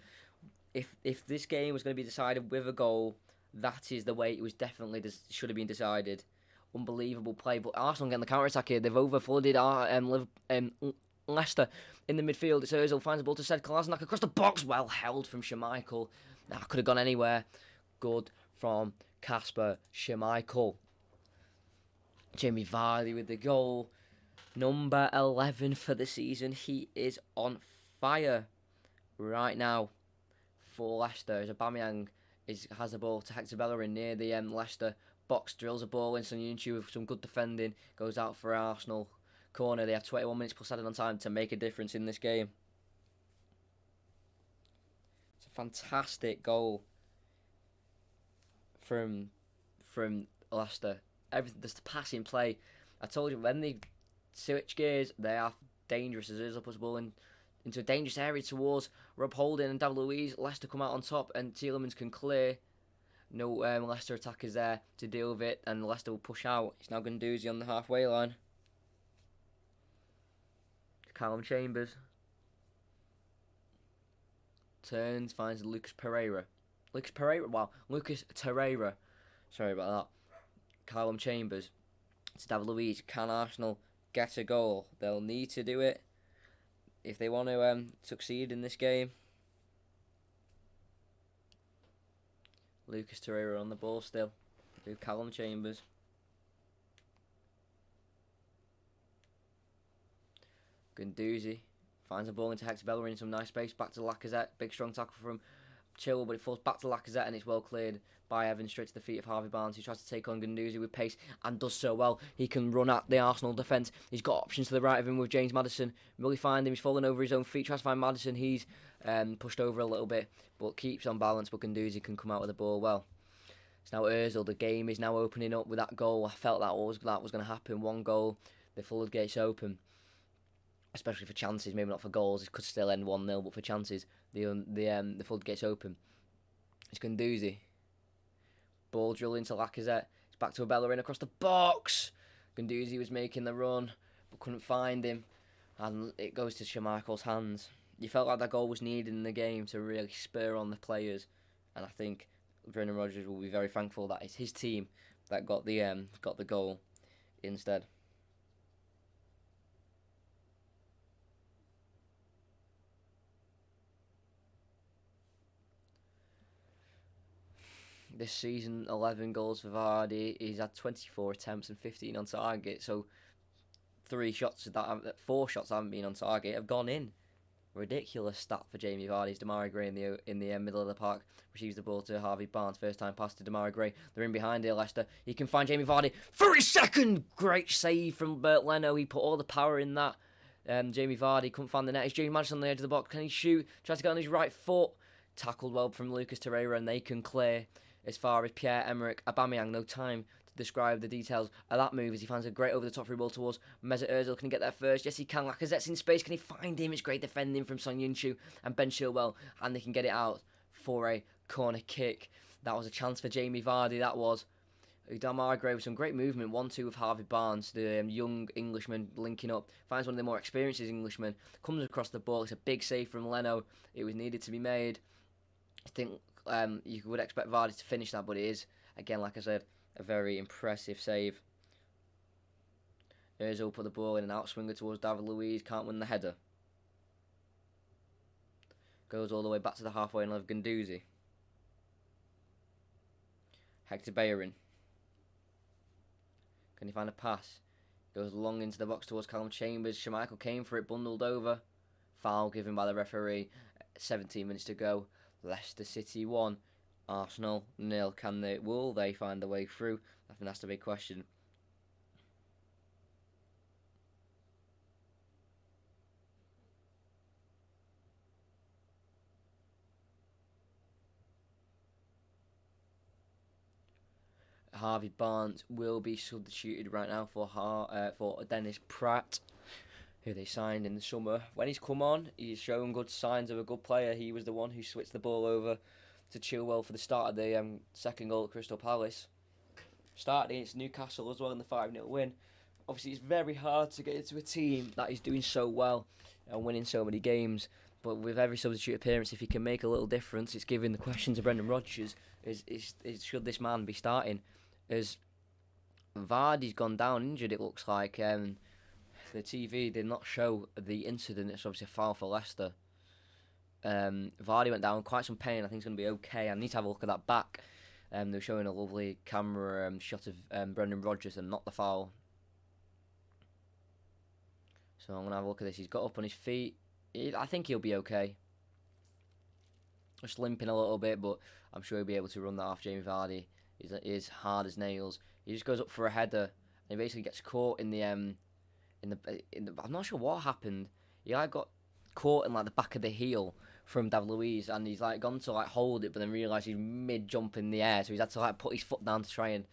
If this game was going to be decided with a goal, that is the way it was definitely should have been decided. Unbelievable play. But Arsenal getting the counter-attack here. They've over-flooded Leicester in the midfield. It's Ozil finds the ball to Sead Kolasinac across the box. Well held from Schmeichel. That could have gone anywhere. Good from Kasper Schmeichel. Jamie Vardy with the goal. Number 11 for the season. He is on fire right now for Leicester. As Aubameyang has the ball to Hector Bellerin near the Leicester box. Drills a ball in Soyuncu with some good defending. Goes out for Arsenal corner. They have 21 minutes plus added on time to make a difference in this game. It's a fantastic goal from Leicester. Everything, just the passing play. I told you when they switch gears. They are dangerous as Ozil puts the ball into a dangerous area towards Rob Holding and David Luiz. Leicester come out on top, and Tielemans can clear. No Leicester attackers there to deal with it, and Leicester will push out. It's now Guendouzi on the halfway line. Callum Chambers turns, finds Lucas Pereira. Lucas Torreira. Sorry about that. Callum Chambers to David Luiz. Can Arsenal get a goal? They'll need to do it if they want to succeed in this game. Lucas Torreira on the ball still. To Callum Chambers. Guendouzi finds a ball into Hector Bellerin in some nice space. Back to Lacazette. Big strong tackle from Chilwell, but it falls back to Lacazette and it's well cleared by Evans straight to the feet of Harvey Barnes, who tries to take on Guendouzi with pace and does so well. He can run at the Arsenal defence. He's got options to the right of him with James Maddison. Will he find him? He's fallen over his own feet. Tries to find Maddison. He's pushed over a little bit, but keeps on balance. But Guendouzi can come out with the ball well. It's now Ozil. The game is now opening up with that goal. I felt that was going to happen. One goal, the floodgates open. Especially for chances, maybe not for goals. It could still end 1-0, but for chances, the floodgates open. It's Guendouzi. Ball drill into Lacazette. It's back to a Bellerin across the box. Guendouzi was making the run, but couldn't find him, and it goes to Schmeichel's hands. You felt like that goal was needed in the game to really spur on the players, and I think Brendan Rodgers will be very thankful that it's his team that got the goal instead. This season, 11 goals for Vardy. He's had 24 attempts and 15 on target. So 4 shots that haven't been on target have gone in. Ridiculous stat for Jamie Vardy's. Demarai Gray in the middle of the park receives the ball to Harvey Barnes. First time pass to Demarai Gray. They're in behind here, Leicester. He can find Jamie Vardy for his second. Great save from Bert Leno. He put all the power in that. Jamie Vardy couldn't find the net. It's Jamie Maddison on the edge of the box. Can he shoot? Tries to get on his right foot. Tackled well from Lucas Torreira, and they can clear. As far as Pierre-Emerick Aubameyang, no time to describe the details of that move as he finds a great over-the-top free ball towards Mesut Ozil. Can he get there first? Yes, he can. Lacazette's in space. Can he find him? It's great defending from Son Heung-min and Ben Chilwell, and they can get it out for a corner kick. That was a chance for Jamie Vardy, that was. Demarai Gray with some great movement, 1-2 with Harvey Barnes, the young Englishman linking up, finds one of the more experienced Englishmen, comes across the ball. It's a big save from Leno. It was needed to be made. I think you would expect Vardy to finish that, but it is, again, like I said, a very impressive save. Ozil put the ball in an outswinger towards David Luiz, can't win the header. Goes all the way back to the halfway line of Guendouzi. Hector Bellerin. Can he find a pass? Goes long into the box towards Callum Chambers. Schmeichel came for it, bundled over. Foul given by the referee. 17 minutes to go. Leicester City 1, Arsenal 0. Will they find the way through? I think that's the big question. Harvey Barnes will be substituted right now for Dennis Pratt, who they signed in the summer. When he's come on, he's shown good signs of a good player. He was the one who switched the ball over to Chilwell for the start of the second goal at Crystal Palace. Started against Newcastle as well in the 5-0 win. Obviously, it's very hard to get into a team that is doing so well and winning so many games. But with every substitute appearance, if he can make a little difference, it's giving the question to Brendan Rodgers, is should this man be starting? As Vardy's gone down injured, it looks like. The TV did not show the incident. It's obviously a foul for Leicester. Vardy went down, quite some pain. I think it's going to be okay. I need to have a look at that back. They're showing a lovely camera shot of Brendan Rodgers and not the foul. So I'm going to have a look at this. He's got up on his feet. I think he'll be okay. Just limping a little bit, but I'm sure he'll be able to run that off. Jamie Vardy is hard as nails. He just goes up for a header, and he basically gets caught in the I'm not sure what happened. He got caught in the back of the heel from David Luiz, and he's gone to hold it, but then realised he's mid jump in the air, so he's had to put his foot down to try and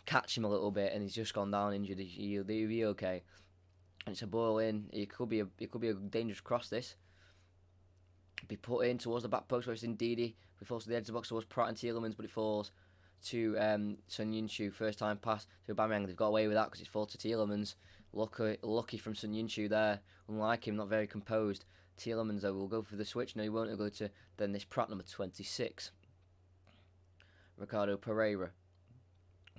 catch him a little bit, and he's just gone down injured. He'll be okay. and it's a ball in. It could be a dangerous cross. This be put in towards the back post where it's Ndidi. It falls to the edge of the box towards Pratt and Tielemans, but it falls to Sun Yun-Chu. First time pass to Aubameyang. They've got away with that because it's falls to Tielemans. Lucky from Sun Yun-Chu there. Unlike him, not very composed. Tielemans though will go for the switch. No, he won't. He'll go to then this Pratt number 26. Ricardo Pereira.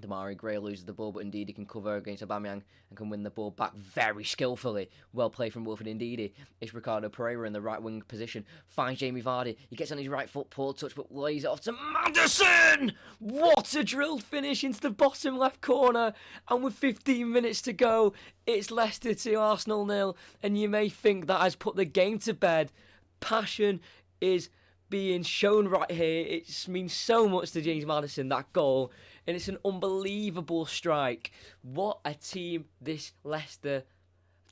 Damari Gray loses the ball, but indeed he can cover against Aubameyang and can win the ball back very skillfully. Well played from Wilfred Ndidi. It's Ricardo Pereira in the right wing position. Finds Jamie Vardy. He gets on his right foot, poor touch, but lays it off to Maddison! What a drilled finish into the bottom left corner. And with 15 minutes to go, it's Leicester 2, Arsenal 0. And you may think that has put the game to bed. Passion is being shown right here. It means so much to James Maddison, that goal. And it's an unbelievable strike. What a team this Leicester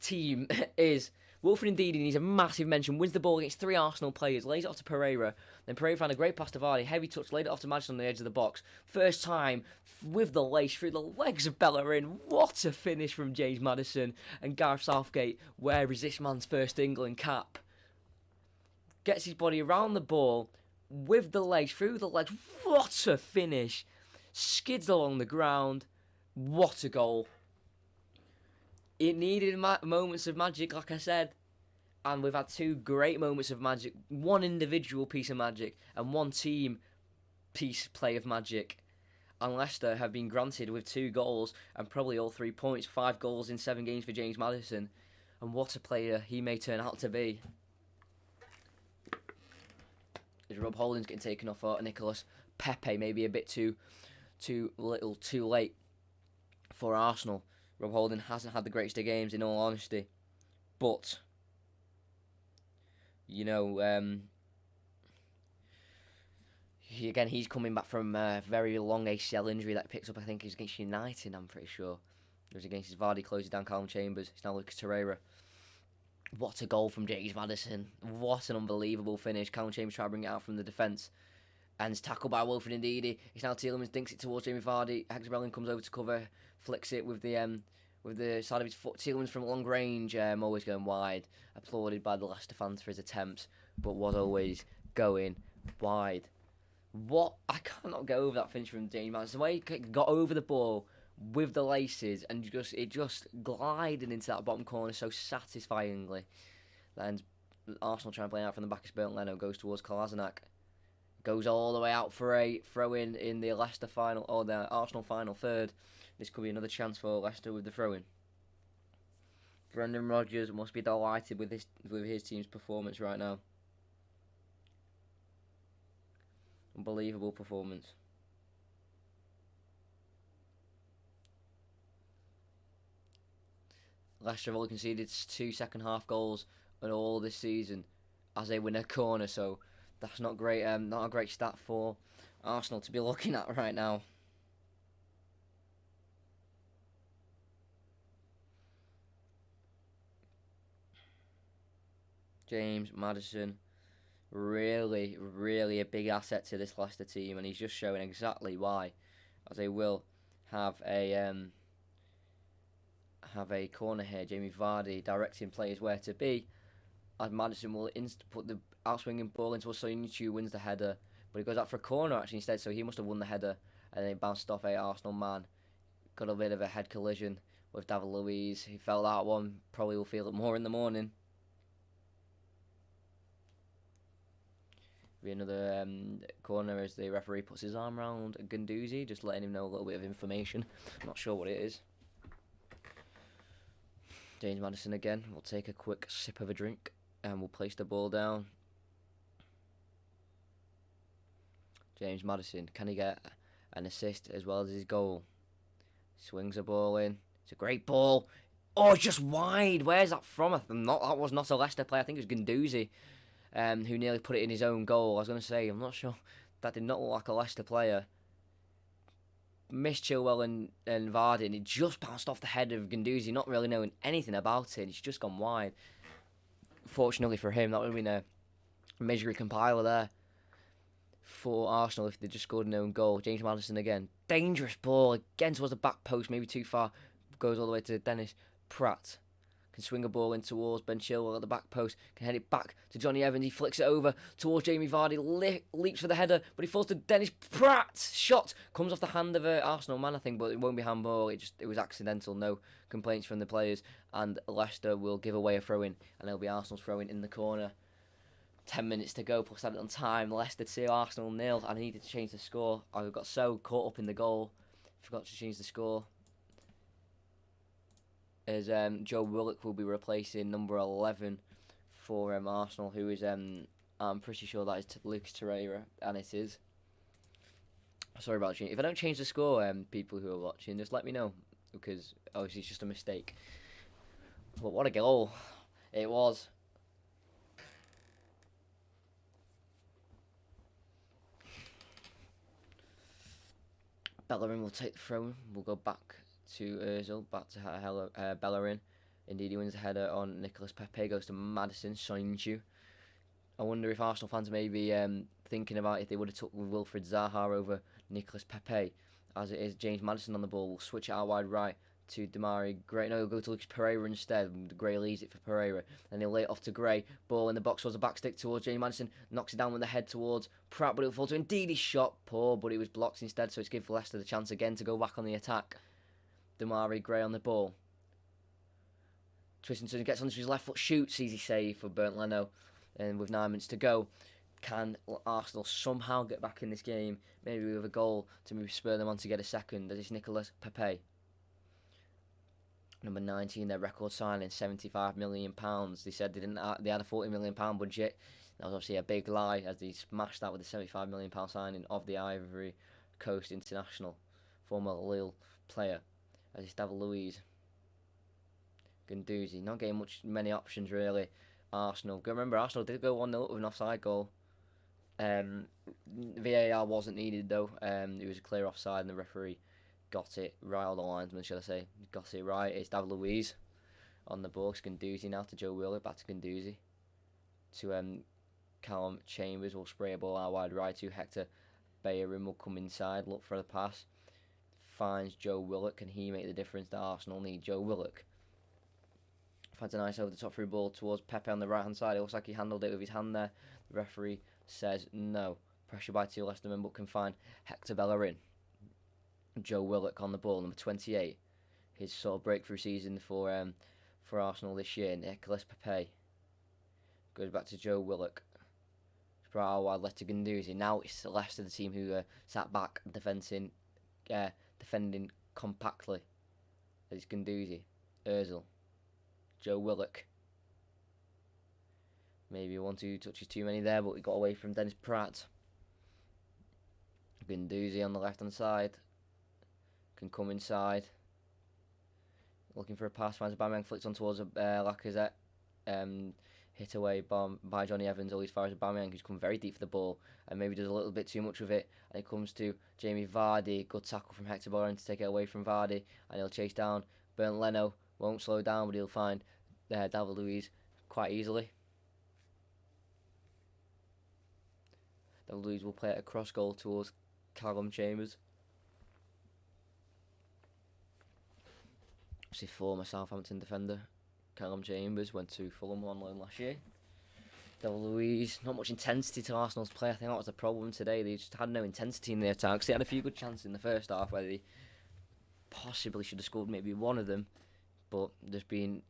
team is. Wilfred Ndidi needs a massive mention. Wins the ball against 3 Arsenal players. Lays it off to Pereira. Then Pereira found a great pass to Vardy. Heavy touch. Laid it off to Maddison on the edge of the box. First time with the lace through the legs of Bellerin. What a finish from James Maddison. And Gareth Southgate, where is this man's first England cap? Gets his body around the ball with the legs, through the legs. What a finish. Skids along the ground. What a goal. It needed moments of magic, like I said. And we've had 2 great moments of magic. 1 individual piece of magic and 1 team piece play of magic. And Leicester have been granted with 2 goals and probably all 3 points. 5 goals in 7 games for James Maddison. And what a player he may turn out to be. As Rob Holding's getting taken off for Nicholas Pepe, maybe a bit too little, too late for Arsenal. Rob Holding hasn't had the greatest of games, in all honesty. But, you know, he's coming back from a very long ACL injury that he picks up, I think, is against United, I'm pretty sure. It was against his Vardy, closes down Callum Chambers. It's now Lucas Torreira. What a goal from James Maddison. What an unbelievable finish. Callum Chambers trying to bring it out from the defence. And it's tackled by Wilfred Ndidi. It's now Tielemans, dinks it towards Jamie Vardy. Hector Bellerin comes over to cover, flicks it with the side of his foot. Tielemans from long range, always going wide. Applauded by the Leicester fans for his attempts, but was always going wide. What? I cannot get over that finish from James Maddison. The way he got over the ball with the laces and it just glided into that bottom corner so satisfyingly. Then Arsenal trying to play out from the back of Bernd Leno, goes towards Kolasinac. Goes all the way out for a throw-in in the Leicester final, or the Arsenal final third. This could be another chance for Leicester with the throw-in. Brendan Rodgers must be delighted with his team's performance right now. Unbelievable performance. Leicester have only conceded 2 second-half goals in all this season as they win a corner, so that's not great. Not a great stat for Arsenal to be looking at right now. James Maddison, really, really a big asset to this Leicester team, and he's just showing exactly why, as they will have a corner here. Jamie Vardy directing players where to be, as Maddison will put the outswinging ball into a Soyuncu, wins the header, but he goes out for a corner actually instead, so he must have won the header, and then he bounced off a Arsenal man. Got a bit of a head collision with David Luiz. He felt that one, probably will feel it more in the morning. Be another corner as the referee puts his arm around Guendouzi, just letting him know a little bit of information. Not sure what it is. James Maddison again will take a quick sip of a drink and will place the ball down. James Maddison, can he get an assist as well as his goal? Swings a ball in. It's a great ball. Oh, just wide. Where's that from? That was not a Leicester player. I think it was Guendouzi, who nearly put it in his own goal. I was going to say, I'm not sure. That did not look like a Leicester player. Missed Chilwell and Vardy, and it just bounced off the head of Guendouzi, not really knowing anything about it. It's just gone wide. Fortunately for him, that would have been a misery compiler there for Arsenal if they just scored an own goal. James Maddison again. Dangerous ball, again towards the back post, maybe too far. Goes all the way to Dennis Pratt. can swing a ball in towards Ben Chilwell at the back post, can head it back to Johnny Evans, he flicks it over towards Jamie Vardy, leaps for the header, but he falls to Dennis Pratt. Shot comes off the hand of an Arsenal man, I think, but it won't be handball. It was accidental, no complaints from the players, and Leicester will give away a throw-in, and it'll be Arsenal's throw-in in the corner. 10 minutes to go, plus added on time. Leicester 2, Arsenal 0. I needed to change the score. I got so caught up in the goal, forgot to change the score. As Joe Willock will be replacing number 11 for Arsenal, who is, I'm pretty sure that is Lucas Torreira, and it is. Sorry about changing. If I don't change the score, people who are watching, just let me know, because obviously it's just a mistake. But what a goal it was. Bellerin will take the throw. We'll go back to Ozil, back to Bellerin. Indeed, he wins the header on Nicolas Pepe, goes to Madison, Soyuncu. I wonder if Arsenal fans may be thinking about if they would have took Wilfried Zaha over Nicolas Pepe. As it is, James Maddison on the ball. We'll switch it out wide right to Demarai Gray. No, he'll go to Lucas Pereira instead. Gray leaves it for Pereira. Then he'll lay it off to Gray. Ball in the box towards the back stick towards James Maddison. Knocks it down with the head towards Pratt, but it'll fall to Ndidi. Shot poor, but it was blocked instead, so it's given Leicester the chance again to go back on the attack. Demarai Gray on the ball. Twistington gets onto his left foot, shoots, easy save for Bernd Leno. And with 9 minutes to go, can Arsenal somehow get back in this game? Maybe with a goal to maybe spur them on to get a second. That is Nicolas Pepe. Number 19, their record signing, £75 million. They said they had a £40 million budget. That was obviously a big lie, as they smashed that with the £75 million signing of the Ivory Coast international, former Lille player, as it's David Luiz. Guendouzi, not getting many options really. Arsenal, remember Arsenal did go 1-0 with an offside goal. VAR wasn't needed though. It was a clear offside, and the referee got it right, or the linesman, should I say, got it right. It's David Luiz on the ball. It's Guendouzi now to Joe Willock, back to Guendouzi. To Callum Chambers will spray a ball out wide right to Hector Bellerin, will come inside, look for the pass. Finds Joe Willock, can he make the difference that Arsenal need? Joe Willock finds a nice over the top through ball towards Pepe on the right hand side. It looks like he handled it with his hand there. The referee says no. Pressure by 2 Leicester men, but can find Hector Bellerin. Joe Willock on the ball, number 28. His sort of breakthrough season for Arsenal this year. Nicolas Pepe goes back to Joe Willock. Spread out wide, left to Guendouzi. Now it's Leicester, the team who sat back defending compactly. It's Guendouzi, Ozil, Joe Willock. Maybe 1-2 touches too many there, but we got away from Dennis Pratt. Guendouzi on the left hand side. Can come inside. Looking for a pass, finds Aubameyang, flicks on towards Lacazette. Hit away by Johnny Evans, all as far as Aubameyang, who's come very deep for the ball and maybe does a little bit too much with it. And it comes to Jamie Vardy. Good tackle from Hector Bellerin to take it away from Vardy, and he'll chase down Bernd Leno. Won't slow down, but he'll find David Luiz quite easily. David Luiz will play it a cross goal towards Callum Chambers. Obviously, former Southampton defender Callum Chambers went to Fulham on loan last year. David Luiz, not much intensity to Arsenal's play. I think that was the problem today. They just had no intensity in their attacks. They had a few good chances in the first half where they possibly should have scored maybe one of them, but just been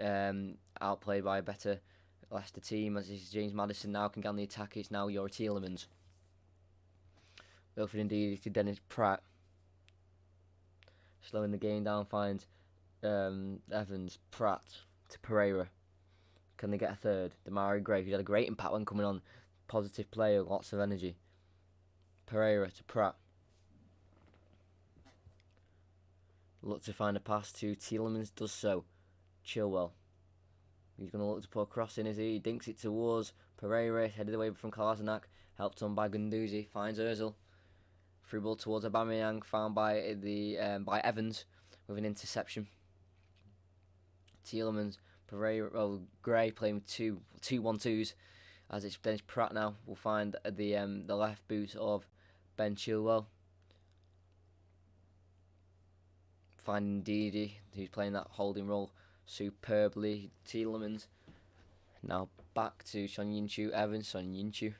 outplayed by a better Leicester team. As is James Maddison now can get on the attack. It's now Youri Tielemans. Wilfried Ndidi to Dennis Pratt. Slowing the game down, finds Evans, Pratt to Pereira. Can they get a third? Demarai Gray, who's had a great impact when coming on. Positive player, lots of energy. Pereira to Pratt. Look to find a pass to Tielemans, does so. Chilwell. He's going to look to put a cross in, is he? He dinks it towards Pereira, headed away from Kolasinac. Helped on by Guendouzi, finds Ozil. Through ball towards Aubameyang, found by Evans with an interception. Tielemans, Pereira, Gray playing with two 1-2s, as it's Dennis Pratt now. Will find the left boot of Ben Chilwell. Finding Ndidi, who's playing that holding role superbly. Tielemans. Now back to Son Yinchu. Evans, Son Yinchu.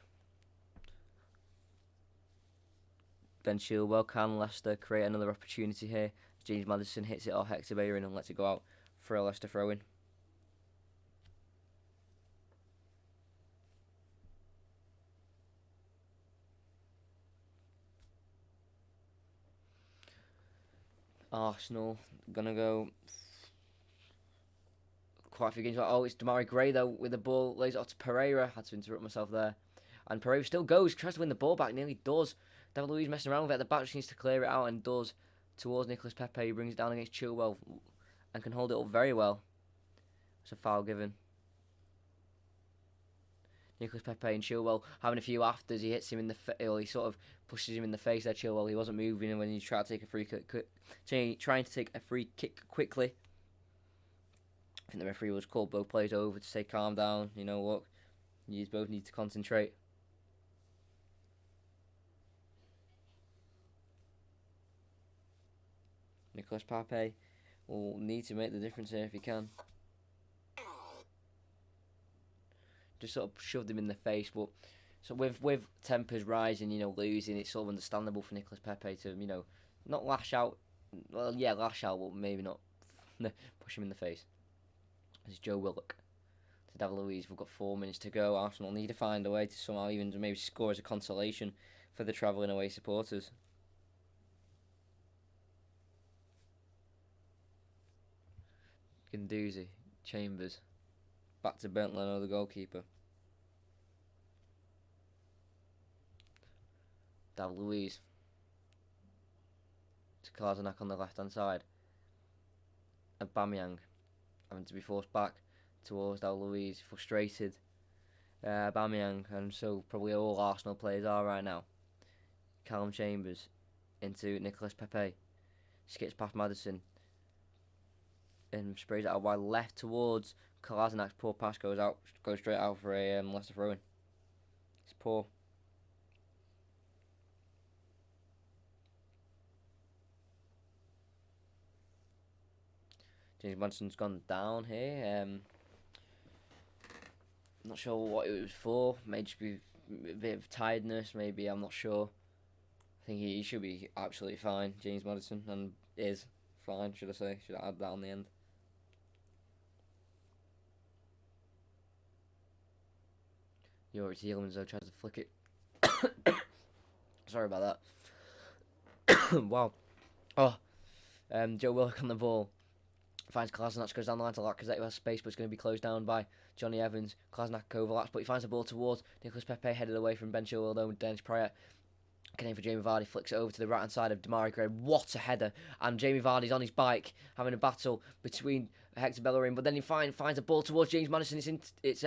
Ben Chilwell, can Leicester create another opportunity here? James Maddison hits it off Hector Bellerin and lets it go out for a Leicester throw in. Arsenal gonna go quite a few games. Oh, it's Demarai Gray though with the ball, lays it off to Pereira. Had to interrupt myself there. And Pereira still goes, tries to win the ball back, nearly does. David Luiz messing around with it at the back, just needs to clear it out and does. Towards Nicolas Pepe, he brings it down against Chilwell and can hold it up very well. It's a foul given. Nicolas Pepe and Chilwell having a few afters. He hits him in the he sort of pushes him in the face there. Chilwell, he wasn't moving, and when he tried to take a free kick, trying to take a free kick quickly. I think the referee was called both players over to say, calm down. You know what? You both need to concentrate. Nicolas Pepe will need to make the difference here if he can. Just sort of shoved him in the face, but so with tempers rising, losing, it's sort of understandable for Nicolas Pepe to, not lash out. Well, yeah, lash out, but maybe not push him in the face. This is Joe Willock to David Luiz. We've got 4 minutes to go. Arsenal need to find a way to somehow even maybe score as a consolation for the travelling away supporters. Guendouzi, Chambers, back to Bernd Leno, the goalkeeper. David Luiz to Kolasinac on the left hand side. Aubameyang having to be forced back towards David Luiz, frustrated. Aubameyang, and so probably all Arsenal players are right now. Callum Chambers into Nicolas Pepe, skips past Maddison and sprays it out wide left towards Kolasinac's. Poor pass goes straight out for a Leicester throw in. It's poor. James Maddison's gone down here. Not sure what it was for. May just be a bit of tiredness, maybe. I'm not sure. I think he should be absolutely fine, James Maddison, and is fine, should I say. Should I add that on the end? Youri Tielemans though tries to flick it. Sorry about that. Wow. Oh, Joe Willock on the ball. Finds Kolasinac, goes down the line to Lacazette, who has space, but it's going to be closed down by Johnny Evans. Kolasinac overlaps, but he finds the ball towards Nicolas Pepe, headed away from Ben Chilwell, though, Dennis Prayer. Can aim for Jamie Vardy, flicks it over to the right hand side of Demarai Gray. What a header! And Jamie Vardy's on his bike, having a battle between Hector Bellerin, but then he finds the ball towards James Maddison. It's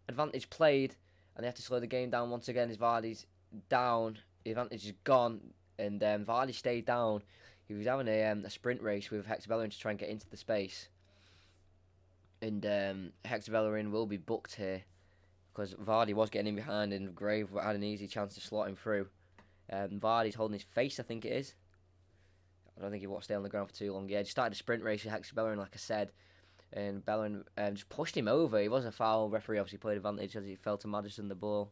advantage played, and they have to slow the game down once again as Vardy's down. The advantage is gone, and Vardy stayed down. He was having a sprint race with Hector Bellerin to try and get into the space. And Hector Bellerin will be booked here because Vardy was getting in behind and Gray had an easy chance to slot him through. Vardy's holding his face, I think it is. I don't think he wants to stay on the ground for too long. Yeah, he started a sprint race with Hector Bellerin, like I said. And Bellerin just pushed him over. It wasn't a foul. Referee obviously played advantage as he fell to Maddison the ball.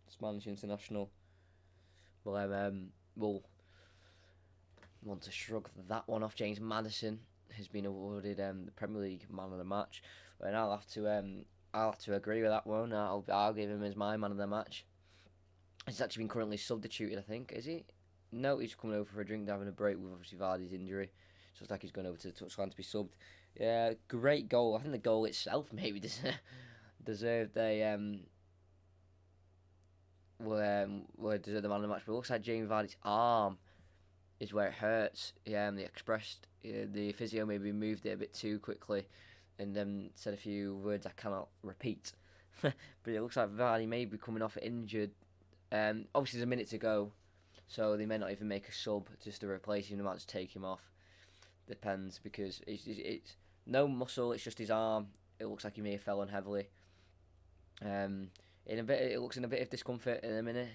Spanish international will want to shrug that one off. James Maddison has been awarded the Premier League Man of the Match, and I'll have to agree with that one. I'll give him as my Man of the Match. He's actually been currently substituted, I think. Is he? No, he's coming over for a drink, having a break with obviously Vardy's injury. So it's like he's going over to the touchline to be subbed. Yeah, great goal. I think the goal itself maybe deserved a deserved the Man of the Match, but it looks like Jamie Vardy's arm is where it hurts. The physio maybe moved it a bit too quickly and said a few words I cannot repeat. But it looks like Vardy may be coming off injured. Obviously there's a minute to go, so they may not even make a sub just to replace him. They might just take him off. Depends, because it's no muscle, it's just his arm. It looks like he may have fallen heavily. It looks in a bit of discomfort in a minute.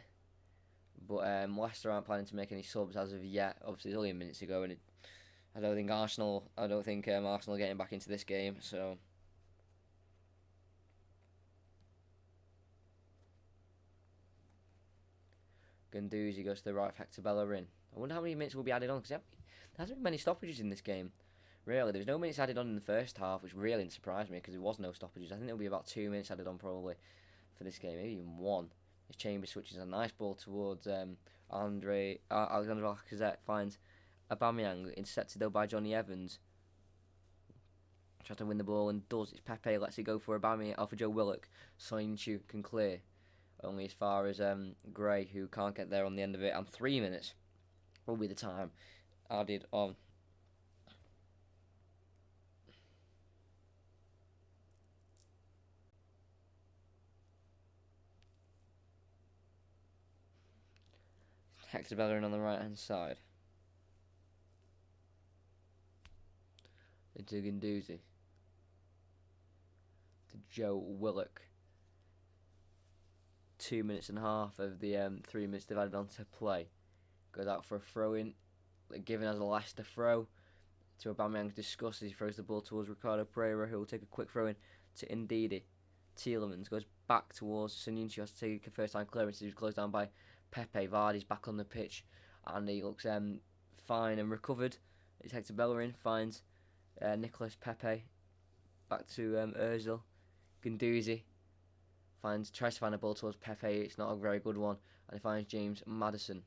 But Leicester aren't planning to make any subs as of yet. Obviously, it's only a minute to go, and I don't think Arsenal are getting back into this game. So Guendouzi goes to the right, Hector Bellerin. I wonder how many minutes will be added on, because there hasn't been many stoppages in this game. Really, there was no minutes added on in the first half, which really didn't surprise me, because there was no stoppages. I think there'll be about 2 minutes added on probably for this game, maybe even 1. As Chambers switches a nice ball towards Alexander Lacazette, finds Aubameyang, intercepted though by Johnny Evans. Tries to win the ball and does. It's Pepe, lets it go for Aubameyang, for Joe Willock. Soyuncu can clear. Only as far as Gray, who can't get there on the end of it. And 3 minutes will be the time added on. Hector Bellerin on the right hand side. Into Guendouzi. To Joe Willock. 2 minutes and a half of the 3 minutes divided on to play. Goes out for a throw in, given as a Leicester throw. To Aubameyang's disgust as he throws the ball towards Ricardo Pereira, who will take a quick throw in to Ndidi. Tielemans goes back towards Soyuncu, has to take a first time clearance. He was closed down by Pepe. Vardy's back on the pitch and he looks fine and recovered. It's Hector Bellerin, finds Nicolas Pepe. Back to Ozil. Guendouzi tries to find a ball towards Pepe. It's not a very good one, and he finds James Maddison.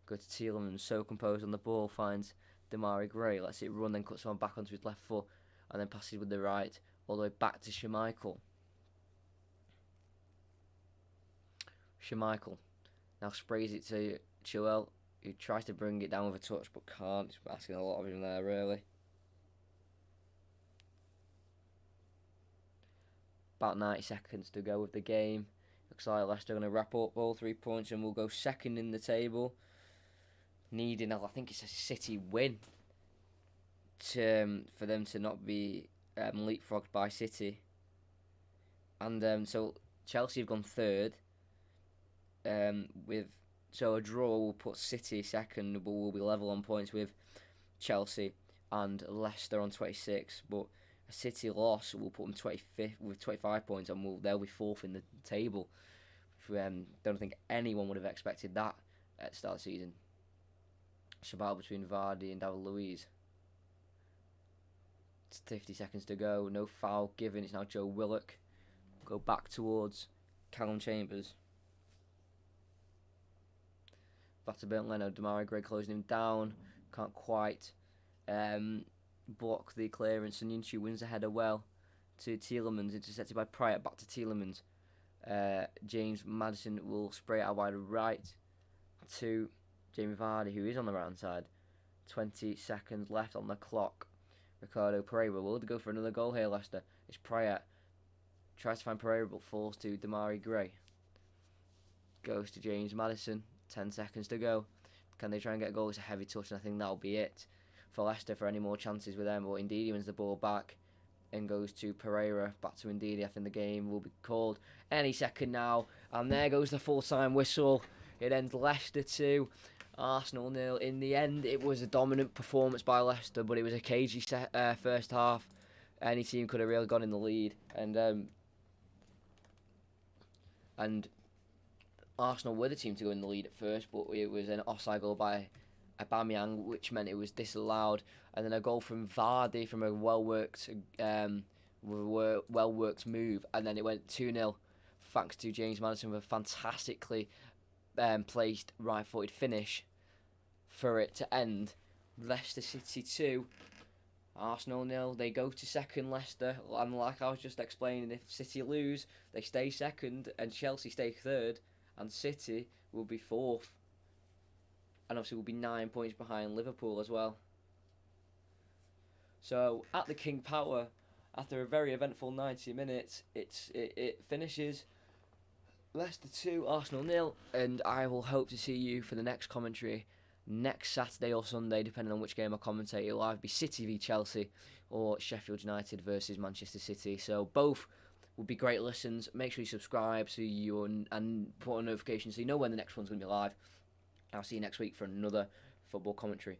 Go to Tielemans, so composed on the ball, finds Demarai Gray, lets it run, then cuts one back onto his left foot, and then passes with the right all the way back to Schmeichel. Schmeichel now sprays it to Chilwell, who tries to bring it down with a touch but can't. He's asking a lot of him there, really. About 90 seconds to go with the game. Looks like Leicester are going to wrap up all 3 points and will go second in the table. Needing, I think it's a City win for them to not be leapfrogged by City. And so Chelsea have gone third. So a draw will put City second, but will be level on points with Chelsea and Leicester on 26. But a City loss will put them 25th with 25 points, and they'll be fourth in the table. Don't think anyone would have expected that at the start of the season. It's a battle between Vardy and David Luiz. It's 50 seconds to go. No foul given. It's now Joe Willock. Go back towards Callum Chambers. Back to Bernd Leno. Demarai Gray closing him down. Can't quite block the clearance. Soyuncu wins the header well to Tielemans. Intercepted by Pryor. Back to Tielemans. James Maddison will spray it out wide right to Jamie Vardy, who is on the right hand side. 20 seconds left on the clock. Ricardo Pereira will go for another goal here, Leicester. It's Pryor. Tries to find Pereira but falls to Demarai Gray. Goes to James Maddison. 10 seconds to go. Can they try and get a goal? It's a heavy touch, and I think that'll be it for Leicester for any more chances with them. But indeed, he wins the ball back and goes to Pereira. Back to Ndidi. I think the game will be called any second now. And there goes the full-time whistle. It ends Leicester 2, Arsenal 0. In the end, it was a dominant performance by Leicester, but it was a cagey first half. Any team could have really gone in the lead. And Arsenal were the team to go in the lead at first, but it was an offside goal by Aubameyang, which meant it was disallowed, and then a goal from Vardy from a well-worked move, and then it went 2-0 thanks to James Maddison with a fantastically placed right-footed finish for it to end. Leicester City 2, Arsenal 0. They go to second, Leicester, and like I was just explaining, if City lose, they stay second, and Chelsea stay third, and City will be fourth. And obviously will be 9 points behind Liverpool as well. So at the King Power, after a very eventful 90 minutes, it finishes Leicester 2, Arsenal 0, and I will hope to see you for the next commentary next Saturday or Sunday, depending on which game I commentate. It'll either be City v Chelsea or Sheffield United versus Manchester City. So both would be great listens. Make sure you subscribe so and put on notifications so you know when the next one's going to be live. I'll see you next week for another football commentary.